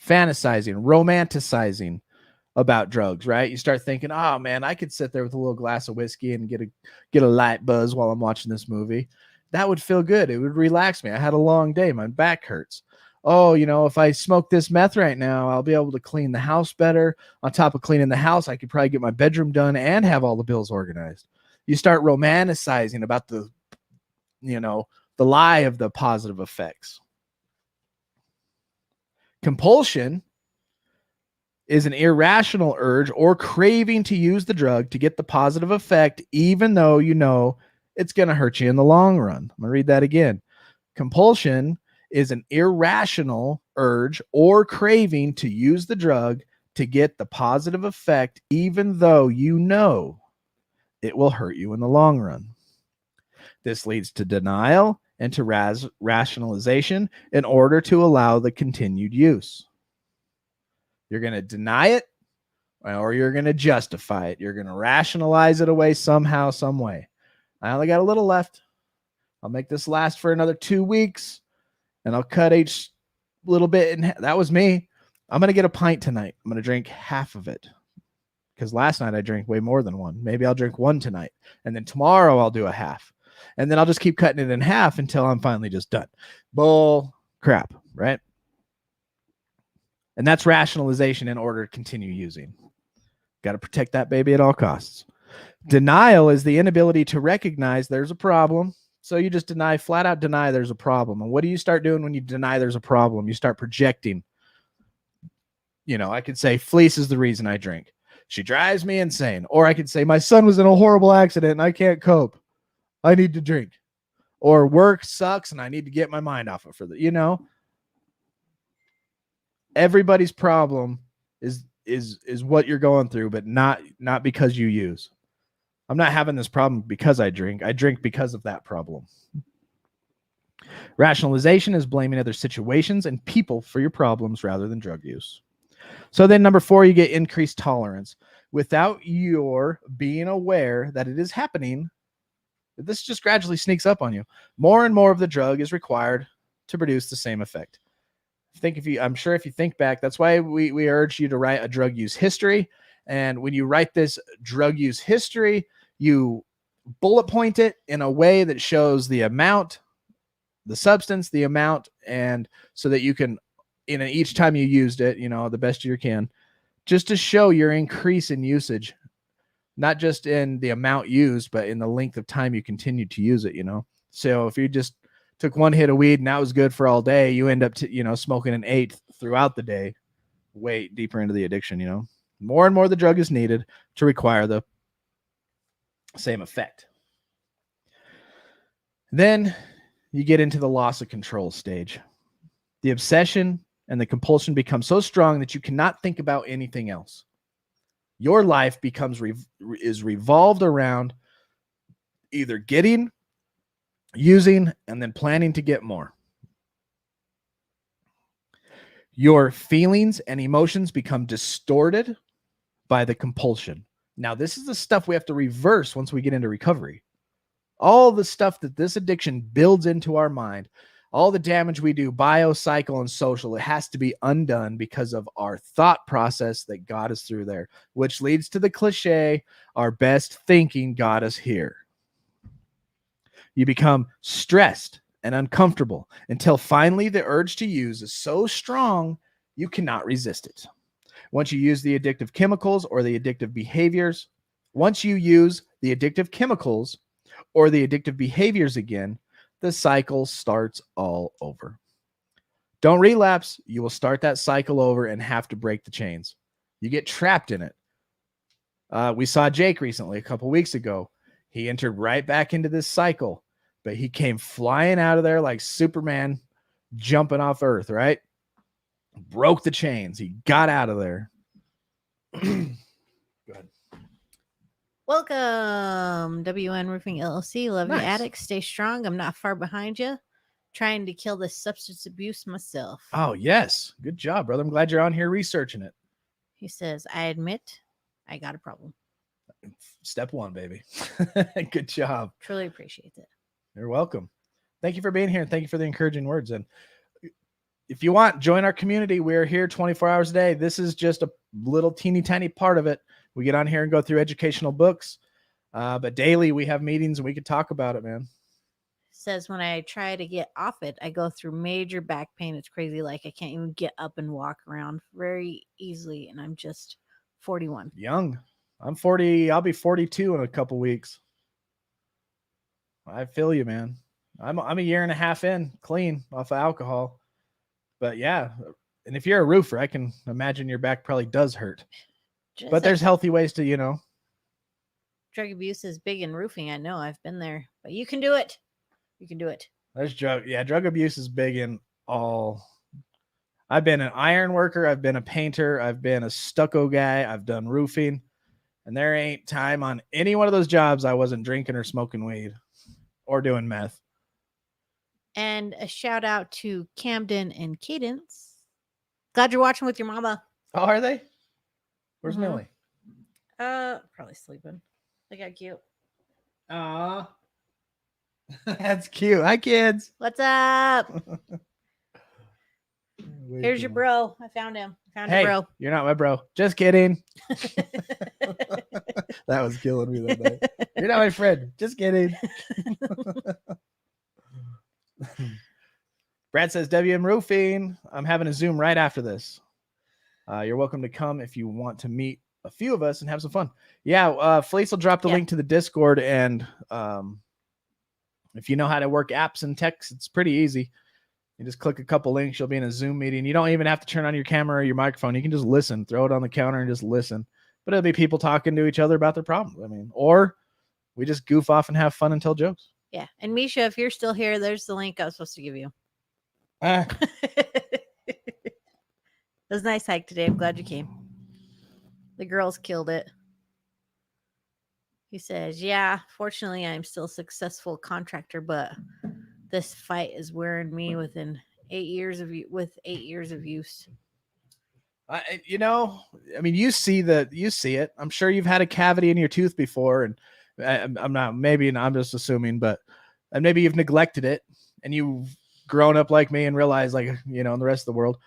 romanticizing about drugs, right? You start thinking, oh man, I could sit there with a little glass of whiskey and get a light buzz while I'm watching this movie. That would feel good. It would relax me. I had a long day. My back hurts. Oh, if I smoke this meth right now, I'll be able to clean the house better. On top of cleaning the house, I could probably get my bedroom done and have all the bills organized. You start romanticizing about the lie of the positive effects. Compulsion is an irrational urge or craving to use the drug to get the positive effect, even though you know it's going to hurt you in the long run. I'm going to read that again. Compulsion is an irrational urge or craving to use the drug to get the positive effect, even though you know it will hurt you in the long run. This leads to denial and to rationalization in order to allow the continued use. You're going to deny it, or you're going to justify it. You're going to rationalize it away somehow, some way. I only got a little left. I'll make this last for another 2 weeks, and I'll cut each little bit. And that was me. I'm going to get a pint tonight. I'm going to drink half of it, because last night I drank way more than one. Maybe I'll drink one tonight, and then tomorrow I'll do a half. And then I'll just keep cutting it in half until I'm finally just done. Bull crap, right? And that's rationalization in order to continue using. Got to protect that baby at all costs. Denial is the inability to recognize there's a problem. So you just flat out deny there's a problem. And what do you start doing when you deny there's a problem? You start projecting. I could say Fleece is the reason I drink. She drives me insane. Or I could say my son was in a horrible accident and I can't cope. I need to drink. Or work sucks and I need to get my mind off it for the, everybody's problem is what you're going through, but not because you use. I'm not having this problem because I drink. I drink because of that problem. Rationalization is blaming other situations and people for your problems rather than drug use. So then number 4, you get increased tolerance. Without your being aware that it is happening, this just gradually sneaks up on you. More and more of the drug is required to produce the same effect. I'm sure if you think back, that's why we urge you to write a drug use history. And when you write this drug use history, you bullet point it in a way that shows the amount, the substance, the amount, and so that you can, each time you used it, the best you can, just to show your increase in usage, not just in the amount used, but in the length of time you continued to use it, So if you just took one hit of weed and that was good for all day, you end up, smoking an 8th throughout the day, way deeper into the addiction, More and more the drug is needed to require the same effect. Then you get into the loss of control stage. The obsession and the compulsion become so strong that you cannot think about anything else. Your life is revolved around either getting, using, and then planning to get more. Your feelings and emotions become distorted by the compulsion. Now, this is the stuff we have to reverse once we get into recovery. All the stuff that this addiction builds into our mind, all the damage we do, biopsychosocial, it has to be undone because of our thought process that got us through there, which leads to the cliche, our best thinking got us here. You become stressed and uncomfortable until finally the urge to use is so strong you cannot resist it. Once you use the addictive chemicals or the addictive behaviors, again, the cycle starts all over. Don't relapse. You will start that cycle over and have to break the chains. You get trapped in it. We saw Jake recently, a couple weeks ago. He entered right back into this cycle, but he came flying out of there like Superman jumping off Earth, right? Broke the chains. He got out of there. Go ahead. Welcome, WN Roofing LLC. Love you, Nice. Addict. Stay strong. I'm not far behind you. Trying to kill this substance abuse myself. Oh, yes. Good job, brother. I'm glad you're on here researching it. He says, I admit I got a problem. Step 1, baby. Good job. Truly appreciate it. You're welcome. Thank you for being here. And thank you for the encouraging words. And if you want, join our community. We're here 24 hours a day. This is just a little teeny tiny part of it. We get on here and go through educational books. But daily we have meetings and we could talk about it, man. Says when I try to get off it, I go through major back pain. It's crazy. Like I can't even get up and walk around very easily. And I'm just 41. Young. I'm 40. I'll be 42 in a couple weeks. I feel you, man. I'm a year and a half in clean off of alcohol. But yeah. And if you're a roofer, I can imagine your back probably does hurt. But there's healthy ways to, Drug abuse is big in roofing. I know. I've been there. But you can do it. You can do it. There's drug abuse is big in all. I've been an iron worker. I've been a painter. I've been a stucco guy. I've done roofing. And there ain't time on any one of those jobs I wasn't drinking or smoking weed or doing meth. And a shout out to Camden and Cadence. Glad you're watching with your mama. Oh, are they? Where's Millie? Probably sleeping. Look how cute. Aw. That's cute. Hi, kids. What's up? Here's your bro. I found him. Hey, your bro. You're not my bro. Just kidding. That was killing me that day. You're not my friend. Just kidding. Brad says, WM Roofing. I'm having a Zoom right after this. You're welcome to come if you want to meet a few of us and have some fun. Yeah, Fleece will drop the link to the Discord, and if you know how to work apps and text, it's pretty easy. You just click a couple links. You'll be in a Zoom meeting. You don't even have to turn on your camera or your microphone. You can just listen, throw it on the counter and just listen. But it'll be people talking to each other about their problems. I mean, or we just goof off and have fun and tell jokes. Yeah. And Misha, if you're still here, there's the link I was supposed to give you. It was a nice hike today. I'm glad you came. The girls killed it. He says, yeah, fortunately, I'm still a successful contractor, but this fight is wearing me within 8 years of use. You know, I mean, you see it. I'm sure you've had a cavity in your tooth before, and I'm not, maybe, and I'm just assuming, but and maybe you've neglected it and you've grown up like me and realized, like, you know, in the rest of the world,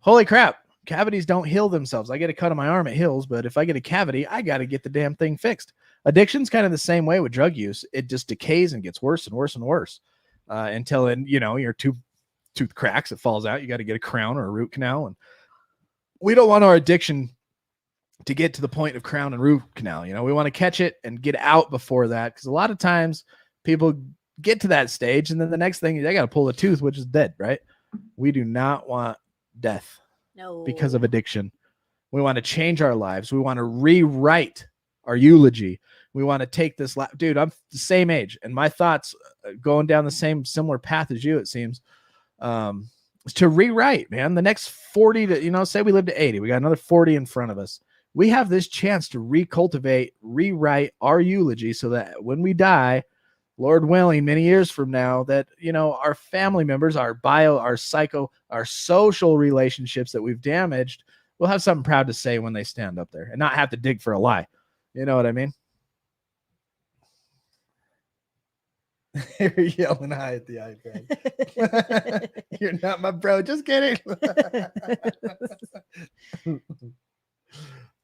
holy crap, cavities don't heal themselves. I get a cut on my arm, it heals, but if I get a cavity, I got to get the damn thing fixed. Addiction's kind of the same way with drug use. It just decays and gets worse and worse and worse until, you know, your tooth cracks, it falls out. You got to get a crown or a root canal. And we don't want our addiction to get to the point of crown and root canal. You know, we want to catch it and get out before that. Because a lot of times people get to that stage and then the next thing, they got to pull a tooth, which is dead, right? We do not want death because of addiction. We want to change our lives. We want to rewrite our eulogy. We want to take this dude, I'm the same age and my thoughts going down the same similar path as you, it seems. To rewrite, man, the next 40 to, you know, say we live to 80, we got another 40 in front of us. We have this chance to recultivate, rewrite our eulogy so that when we die, Lord willing, many years from now, that, you know, our family members, our social relationships that we've damaged will have something proud to say when they stand up there and not have to dig for a lie. You know what I mean? You're yelling high at the iPad. You're not my bro. Just kidding.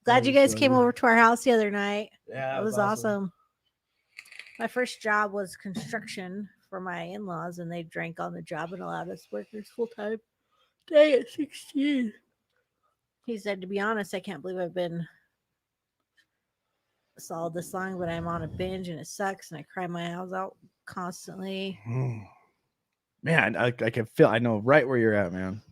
Glad you guys came over to our house the other night. Yeah, it was awesome. My first job was construction for my in-laws, and they drank on the job and allowed us workers full-time. Day at 16. He said, to be honest, I can't believe I've been solid this long, but I'm on a binge and it sucks, and I cry my eyes out constantly. Man, I can feel, I know right where you're at, man.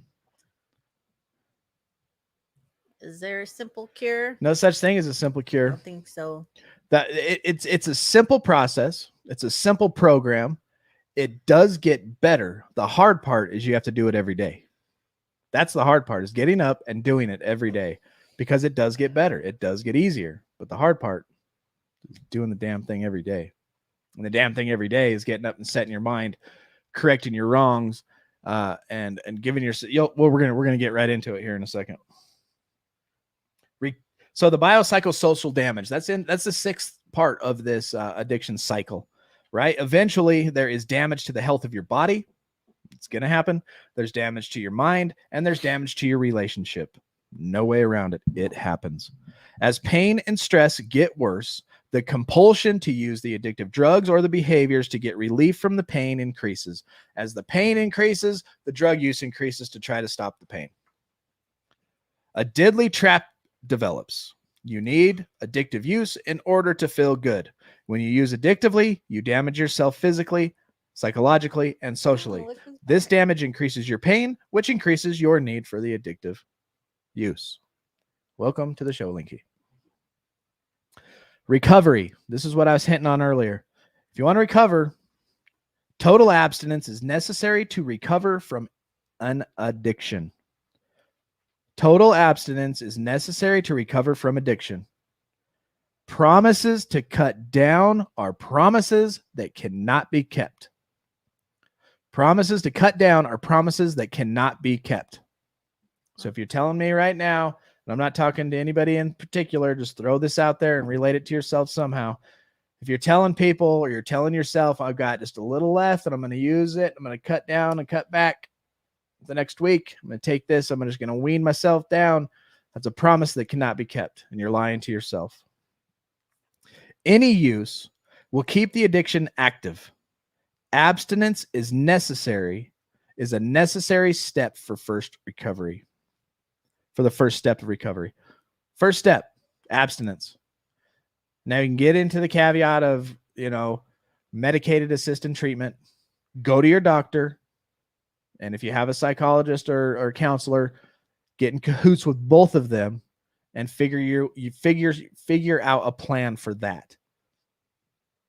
Is there a simple cure? No such thing as a simple cure. I don't think so. That it's a simple process. It's a simple program. It does get better. The hard part is you have to do it every day. That's the hard part, is getting up and doing it every day, because it does get better. It does get easier. But the hard part is doing the damn thing every day. And the damn thing every day is getting up and setting your mind, correcting your wrongs, and giving yourself. Well, we're gonna get right into it here in a second. So the biopsychosocial damage, that's the sixth part of this addiction cycle, right? Eventually, there is damage to the health of your body. It's going to happen. There's damage to your mind, and there's damage to your relationship. No way around it. It happens. As pain and stress get worse, the compulsion to use the addictive drugs or the behaviors to get relief from the pain increases. As the pain increases, the drug use increases to try to stop the pain. A deadly trap develops. You need addictive use in order to feel good. When you use addictively, you damage yourself physically, psychologically, and socially. This damage increases your pain, which increases your need for the addictive use. Welcome to the show, Linky. Recovery. This is what I was hinting on earlier. If you want to recover, total abstinence is necessary to recover from an addiction. Total abstinence is necessary to recover from addiction. Promises to cut down are promises that cannot be kept. Promises to cut down are promises that cannot be kept. So if you're telling me right now, and I'm not talking to anybody in particular, just throw this out there and relate it to yourself somehow. If you're telling people or you're telling yourself, I've got just a little left and I'm going to use it, I'm going to cut down and cut back the next week, I'm going to take this, I'm just going to wean myself down. That's a promise that cannot be kept, and you're lying to yourself. Any use will keep the addiction active. Abstinence is a necessary step for first recovery. For the first step of recovery. First step, abstinence. Now you can get into the caveat of, you know, medicated assisted treatment. Go to your doctor And if you have a psychologist or counselor, get in cahoots with both of them and figure out a plan for that.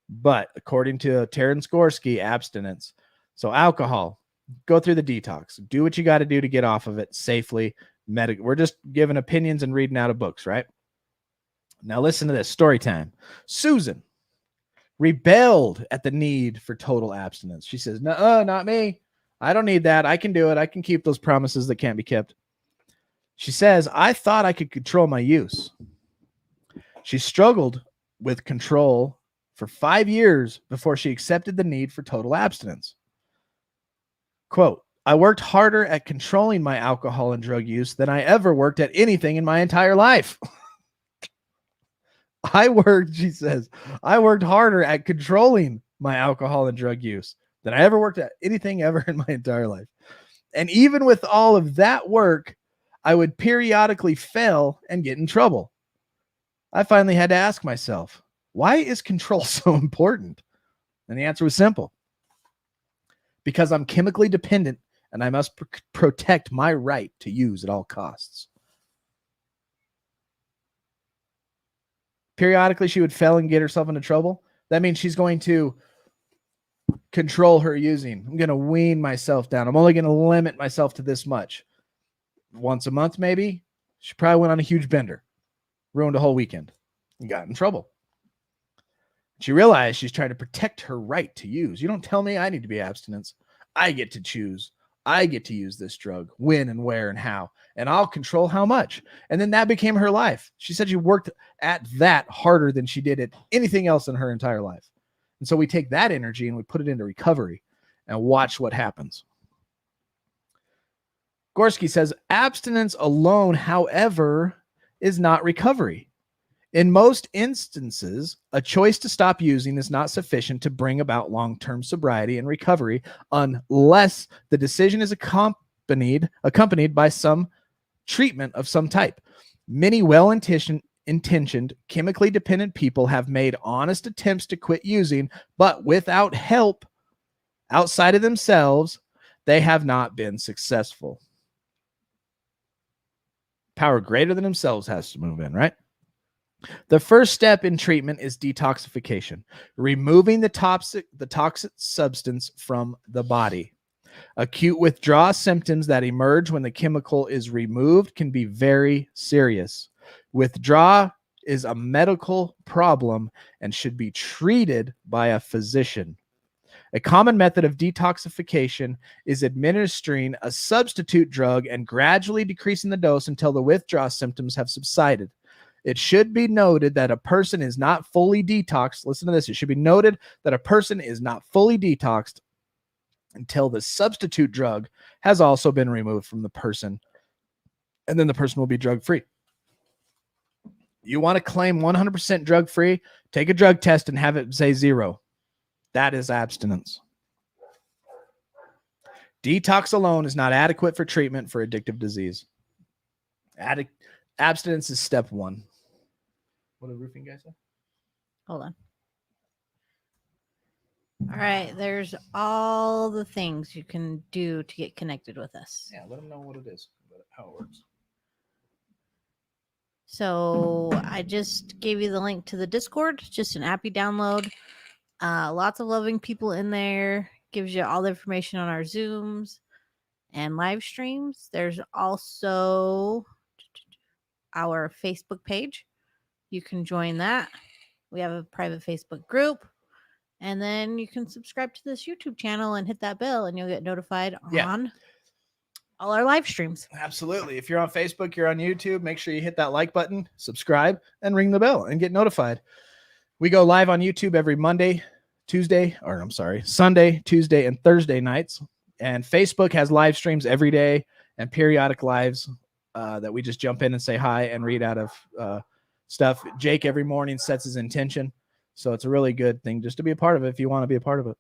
But according to Terence Gorski, abstinence. So alcohol, go through the detox. Do what you got to do to get off of it safely. We're just giving opinions and reading out of books, right? Now listen to this. Story time. Susan rebelled at the need for total abstinence. She says, no, not me. I don't need that. I can do it. I can keep those promises that can't be kept. She says, I thought I could control my use. She struggled with control for 5 years before she accepted the need for total abstinence. Quote, I worked harder at controlling my alcohol and drug use than I ever worked at anything in my entire life. She says, I worked harder at controlling my alcohol and drug use than I ever worked at anything ever in my entire life. And even with all of that work, I would periodically fail and get in trouble. I finally had to ask myself, why is control so important? And the answer was simple. Because I'm chemically dependent and I must protect my right to use at all costs. Periodically, she would fail and get herself into trouble. That means she's going to control her using. I'm going to wean myself down. I'm only going to limit myself to this much. Once a month, maybe. She probably went on a huge bender, ruined a whole weekend, and got in trouble. She realized she's trying to protect her right to use. You don't tell me I need to be abstinence. I get to choose. I get to use this drug, when and where and how, and I'll control how much. And then that became her life. She said she worked at that harder than she did at anything else in her entire life. And so we take that energy and we put it into recovery and watch what happens. Gorski says, abstinence alone, however, is not recovery. In most instances, a choice to stop using is not sufficient to bring about long-term sobriety and recovery unless the decision is accompanied by some treatment of some type. Many well-intentioned, chemically dependent people have made honest attempts to quit using, but without help outside of themselves, they have not been successful. Power greater than themselves has to move in, right? The first step in treatment is detoxification, removing the toxic substance from the body. Acute withdrawal symptoms that emerge when the chemical is removed can be very serious. Withdrawal is a medical problem and should be treated by a physician. A common method of detoxification is administering a substitute drug and gradually decreasing the dose until the withdrawal symptoms have subsided. It should be noted that a person is not fully detoxed. Listen to this. It should be noted that a person is not fully detoxed until the substitute drug has also been removed from the person, and then the person will be drug-free. You want to claim 100% drug-free? Take a drug test and have it say 0. That is abstinence. Detox alone is not adequate for treatment for addictive disease. Abstinence is step 1. What did roofing guy say? Hold on. All right. There's all the things you can do to get connected with us. Yeah, let them know what it is, how it works. So I just gave you the link to the Discord, just an app you download. Lots of loving people in there. Gives you all the information on our Zooms and live streams. There's also our Facebook page. You can join that. We have a private Facebook group. And then you can subscribe to this YouTube channel and hit that bell, and you'll get notified on all our live streams. Absolutely. If you're on Facebook, you're on YouTube, make sure you hit that like button, subscribe, and ring the bell and get notified. We go live on YouTube every Sunday, Tuesday, and Thursday nights. And Facebook has live streams every day and periodic lives that we just jump in and say hi and read out of stuff. Jake every morning sets his intention. So it's a really good thing just to be a part of it if you want to be a part of it.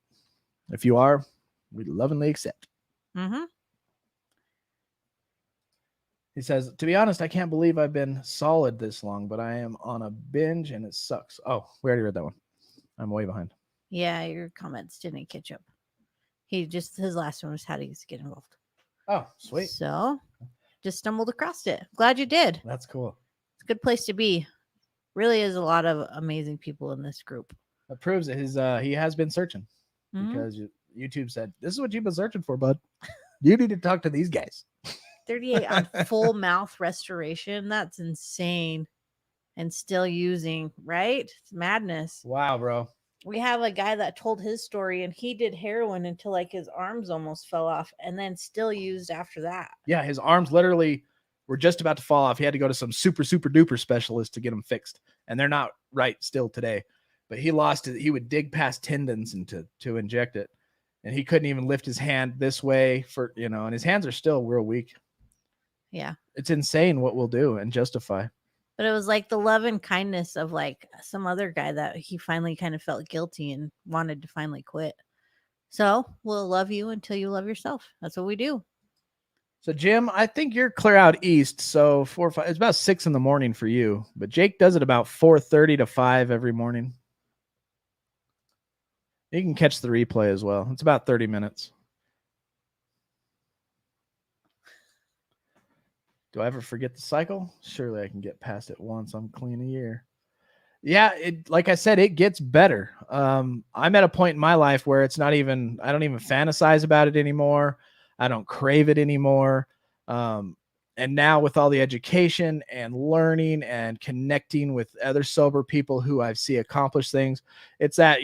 If you are, we lovingly accept. Mm-hmm. He says, to be honest, I can't believe I've been solid this long, but I am on a binge and it sucks. Oh, we already read that one. I'm way behind. Yeah, your comments didn't catch up. His last one was how to get involved. Oh, sweet. So just stumbled across it. Glad you did. That's cool. It's a good place to be. Really is a lot of amazing people in this group. That proves that he has been searching because YouTube said, this is what you've been searching for, bud. You need to talk to these guys. 38 on full mouth restoration. That's insane. And still using, right? It's madness. Wow, bro. We have a guy that told his story and he did heroin until like his arms almost fell off and then still used after that. Yeah, his arms literally were just about to fall off. He had to go to some super duper specialist to get them fixed. And they're not right still today. But he lost it. He would dig past tendons and to inject it. And he couldn't even lift his hand this way for, and his hands are still real weak. Yeah. It's insane what we'll do and justify. But it was like the love and kindness of like some other guy that he finally kind of felt guilty and wanted to finally quit. So we'll love you until you love yourself. That's what we do. So Jim, I think you're clear out east. So 4 or 5, it's about 6 in the morning for you, but Jake does it about 4:30 to 5 every morning. You can catch the replay as well. It's about 30 minutes. Do I ever forget the cycle? Surely I can get past it once I'm clean a year. Yeah, like I said, it gets better. I'm at a point in my life where I don't even fantasize about it anymore. I don't crave it anymore. And now with all the education and learning and connecting with other sober people who I see accomplish things, it's that,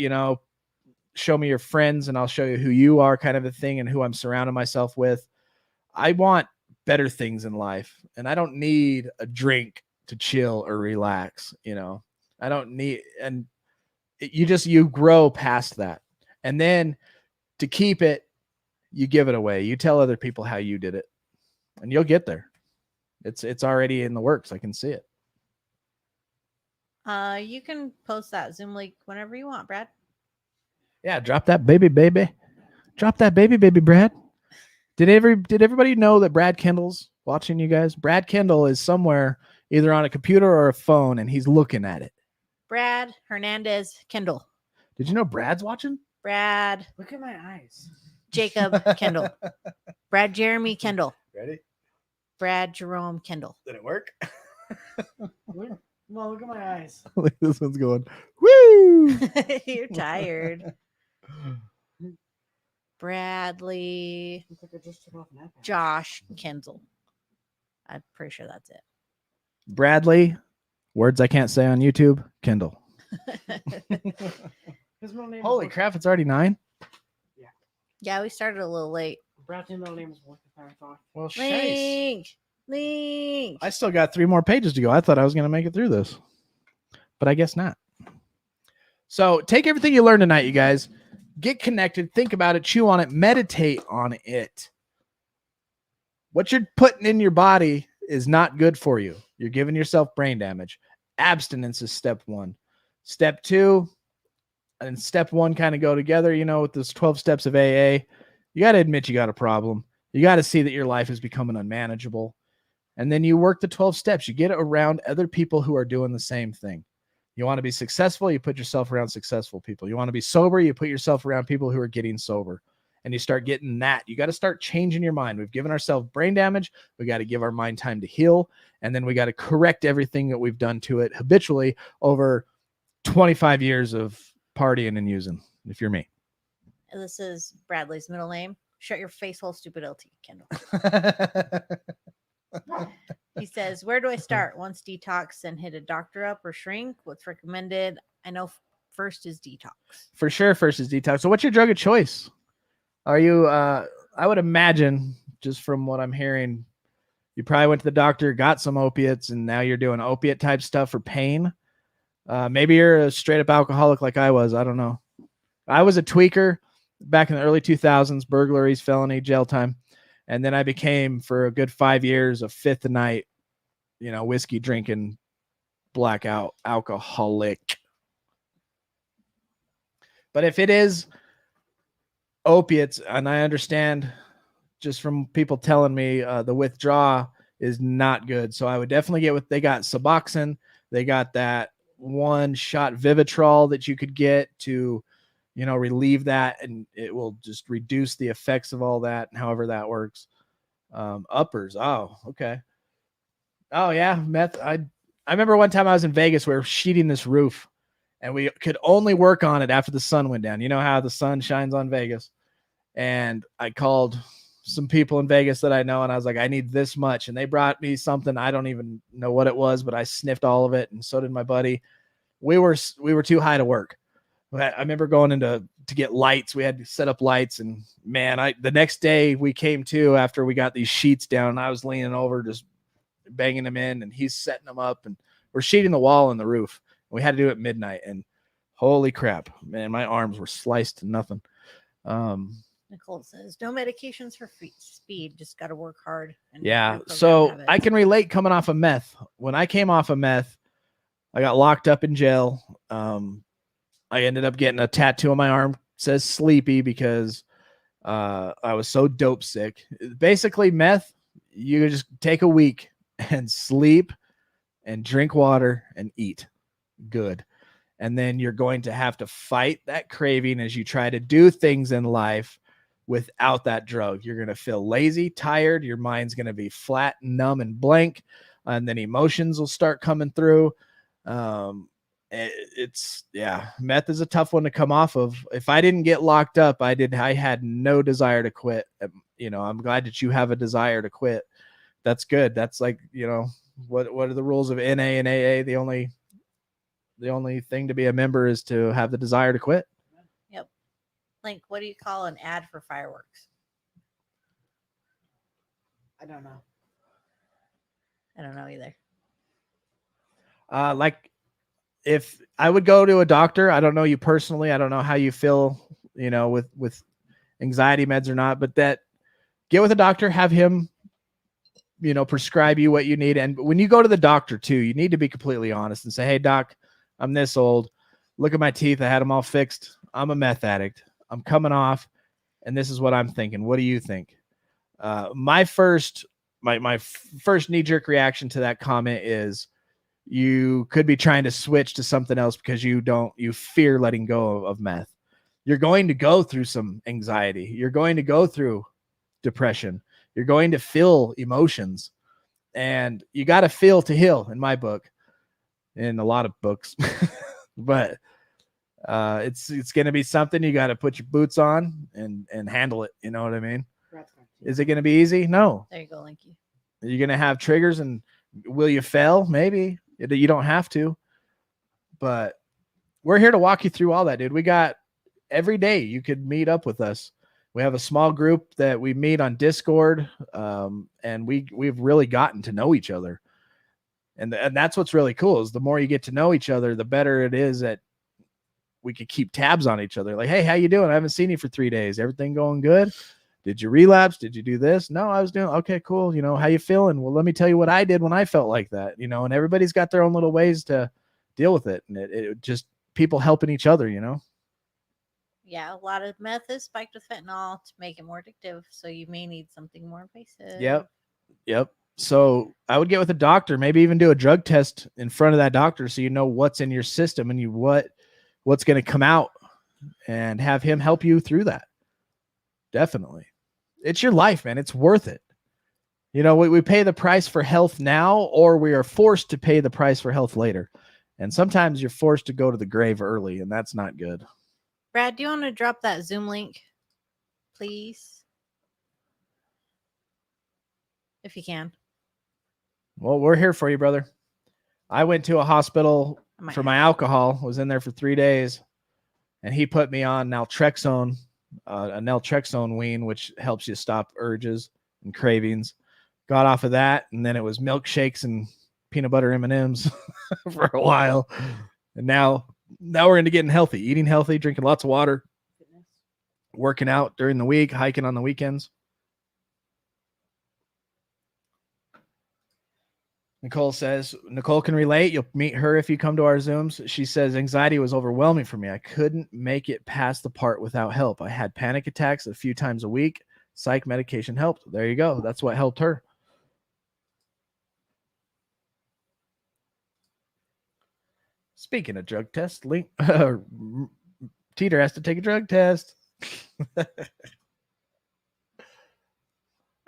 show me your friends and I'll show you who you are kind of a thing and who I'm surrounding myself with. I want better things in life and I don't need a drink to chill or relax. I don't need, and you grow past that. And then to keep it, you give it away. You tell other people how you did it and you'll get there. It's already in the works. I can see it. You can post that Zoom link whenever you want, Brad. Yeah. Drop that baby. Drop that baby, Brad. Did everybody know that Brad Kendall's watching you guys? Brad Kendall is somewhere either on a computer or a phone and he's looking at it. Brad Hernandez Kendall. Did you know Brad's watching? Brad. Look at my eyes. Jacob Kendall. Brad Jeremy Kendall. Ready? Brad Jerome Kendall. Did it work? Well, look at my eyes. This one's going, woo! You're tired. Bradley. Looks like I just took off an iPad. Josh Kendall. I'm pretty sure that's it. Bradley, words I can't say on YouTube, Kendall. His middle name Holy is crap, it's already 9? Yeah, we started a little late. Brad's middle name is Worth the Marathon. Well, shice. Link. I still got 3 more pages to go. I thought I was going to make it through this, but I guess not. So take everything you learned tonight, you guys. Get connected. Think about it. Chew on it. Meditate on it. What you're putting in your body is not good for you. You're giving yourself brain damage. Abstinence is step 1. Step 2 and step 1 kind of go together, with those 12 steps of AA. You got to admit you got a problem. You got to see that your life is becoming unmanageable. And then you work the 12 steps. You get around other people who are doing the same thing. You want to be successful, you put yourself around successful people. You want to be sober, you put yourself around people who are getting sober. And you start getting that. You got to start changing your mind. We've given ourselves brain damage. We got to give our mind time to heal. And then we got to correct everything that we've done to it habitually over 25 years of partying and using, if you're me. This is Bradley's middle name. Shut your face hole, stupid LT, Kendall. He says, where do I start? Once detox and hit a doctor up or shrink? What's recommended? I know first is detox. For sure, first is detox. So what's your drug of choice? Are you, I would imagine, just from what I'm hearing, you probably went to the doctor, got some opiates, and now you're doing opiate type stuff for pain. Maybe you're a straight up alcoholic like I was. I don't know. I was a tweaker back in the early 2000s, burglaries, felony, jail time. And then I became, for a good 5 years, a fifth a night, whiskey drinking, blackout alcoholic. But if it is opiates, and I understand just from people telling me the withdrawal is not good. So I would definitely get what they got. Suboxone. They got that 1-shot Vivitrol that you could get to, relieve that, and it will just reduce the effects of all that, however that works. Uppers. Oh, okay. Oh yeah, meth. I remember one time I was in Vegas. We were sheeting this roof, and we could only work on it after the sun went down. You know how the sun shines on Vegas. And I called some people in Vegas that I know, and I was like, I need this much. And they brought me something. I don't even know what it was, but I sniffed all of it, and so did my buddy. We were too high to work. I remember going to get lights. We had to set up lights, and man, the next day we came to after we got these sheets down. I was leaning over, just banging them in, and he's setting them up, and we're sheeting the wall and the roof. We had to do it at midnight, and holy crap, man, my arms were sliced to nothing. Nicole says, no medications for speed. Just got to work hard. And Yeah. reprogram So habits. I can relate coming off of meth. When I came off of meth, I got locked up in jail. I ended up getting a tattoo on my arm, says sleepy, because I was so dope sick. Basically, meth, you just take a week and sleep and drink water and eat good. And then you're going to have to fight that craving as you try to do things in life without that drug. You're going to feel lazy, tired. Your mind's going to be flat, numb, and blank. And then emotions will start coming through. Meth is a tough one to come off of. If I didn't get locked up, I had no desire to quit. I'm glad that you have a desire to quit. That's good. That's like, what are the rules of NA and AA? The only thing to be a member is to have the desire to quit. Yep. Like, what do you call an ad for fireworks? I don't know. I don't know either. Like, if I would go to a doctor, I don't know you personally, I don't know how you feel, with anxiety meds or not, but that get with a doctor, have him, prescribe you what you need. And when you go to the doctor too, you need to be completely honest and say, hey doc, I'm this old. Look at my teeth. I had them all fixed. I'm a meth addict. I'm coming off, and this is what I'm thinking. What do you think? My first knee-jerk reaction to that comment is you could be trying to switch to something else because you fear letting go of meth. You're going to go through some anxiety. You're going to go through depression. You're going to feel emotions, and you got to feel to heal, in my book, in a lot of books. But it's going to be something you got to put your boots on and handle it. You know what I mean? Is it going to be easy? No. There you go, Linky. Are you going to have triggers, and will you fail? Maybe. You don't have to. But we're here to walk you through all that, dude. We got every day you could meet up with us. We have a small group that we meet on Discord, and we've really gotten to know each other. And that's what's really cool is the more you get to know each other, the better it is that we could keep tabs on each other. Like, hey, how you doing? I haven't seen you for 3 days. Everything going good? Did you relapse? Did you do this? No, I was doing okay, cool. How you feeling? Well, let me tell you what I did when I felt like that. And everybody's got their own little ways to deal with it. And it just people helping each other, Yeah, a lot of meth is spiked with fentanyl to make it more addictive. So you may need something more invasive. Yep. So I would get with a doctor, maybe even do a drug test in front of that doctor so you know what's in your system and what's going to come out, and have him help you through that. Definitely. It's your life, man. It's worth it. We pay the price for health now, or we are forced to pay the price for health later. And sometimes you're forced to go to the grave early, and that's not good. Brad, do you want to drop that Zoom link, please? If you can. Well, we're here for you, brother. I went to a hospital for my alcohol, was in there for 3 days, and he put me on naltrexone, a naltrexone wean, which helps you stop urges and cravings. Got off of that, and then it was milkshakes and peanut butter M&Ms for a while. And now we're into getting healthy, eating healthy, drinking lots of water, working out during the week, hiking on the weekends. Nicole says, Nicole can relate. You'll meet her if you come to our Zooms. She says, anxiety was overwhelming for me. I couldn't make it past the part without help. I had panic attacks a few times a week. Psych medication helped. There you go. That's what helped her. Speaking of drug tests, Teeter has to take a drug test.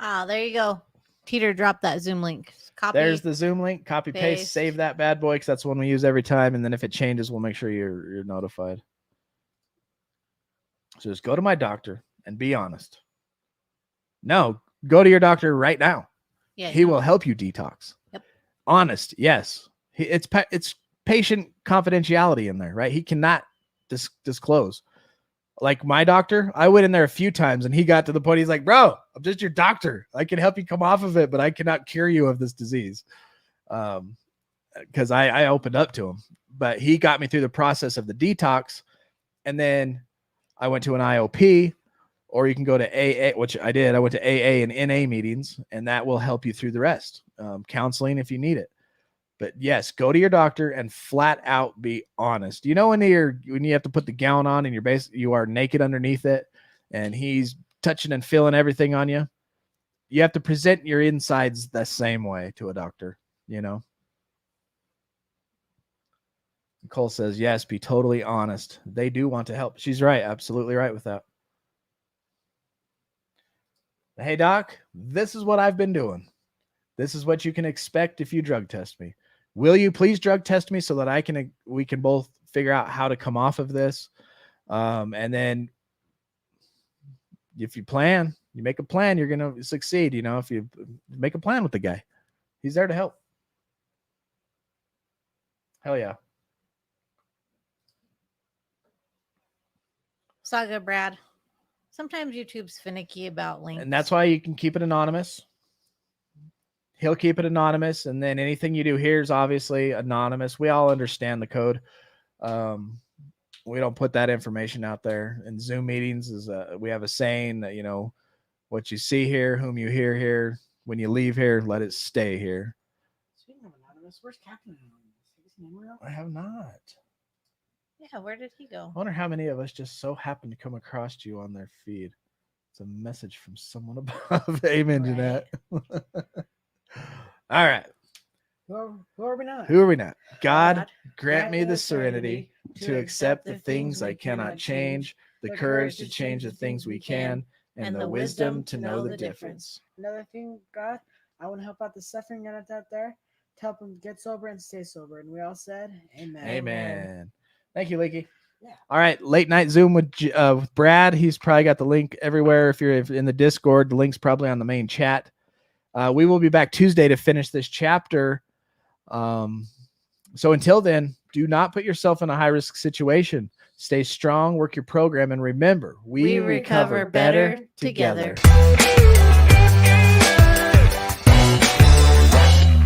Ah, there you go. Peter dropped that Zoom link. Copy. There's the Zoom link. Copy, paste, paste. save that bad boy because that's the one we use every time. And then if it changes, we'll make sure you're notified. So just go to my doctor and be honest. No, go to your doctor right now. Yeah, He will help you detox. Yep. Honest, yes. It's patient confidentiality in there, right? He cannot disclose. Like my doctor, I went in there a few times and he got to the point, he's like, bro, I'm just your doctor. I can help you come off of it, but I cannot cure you of this disease. Because I opened up to him. But he got me through the process of the detox. And then I went to an IOP, or you can go to AA, which I did. I went to AA and NA meetings, and that will help you through the rest. Counseling if you need it. But yes, go to your doctor and flat out be honest. You know, when you have to put the gown on and you are naked underneath it, and he's touching and feeling everything on you. You have to present your insides the same way to a doctor, you know. Nicole says, yes, be totally honest. They do want to help. She's right. Absolutely right with that. Hey, doc, this is what I've been doing. This is what you can expect if you drug test me. Will you please drug test me so that we can both figure out how to come off of this? And then if you make a plan, you're going to succeed. You know, if you make a plan with the guy, he's there to help. Hell yeah. Saga Brad. Sometimes YouTube's finicky about links. And that's why you can keep it anonymous. He'll keep it anonymous. And then anything you do here is obviously anonymous. We all understand the code. We don't put that information out there. In Zoom meetings we have a saying that, you know, what you see here, whom you hear here, when you leave here, let it stay here. Speaking of anonymous, where's Captain Anonymous? Have you seen him around? I have not. Yeah, where did he go? I wonder how many of us just so happen to come across you on their feed. It's a message from someone above. Amen, Right. Jeanette. All right. Who are we not? Who are we not? God, God, grant me the serenity to accept the things I cannot change, the courage to change the things we can, and the wisdom to know the difference. Another thing, God, I want to help out the suffering out there to help them get sober and stay sober. And we all said, amen. Amen. Thank you, Leaky. Yeah. All right. Late night Zoom with Brad. He's probably got the link everywhere. If you're in the Discord, the link's probably on the main chat. We will be back Tuesday to finish this chapter. So until then, do not put yourself in a high-risk situation. Stay strong, work your program, and remember, we recover better together.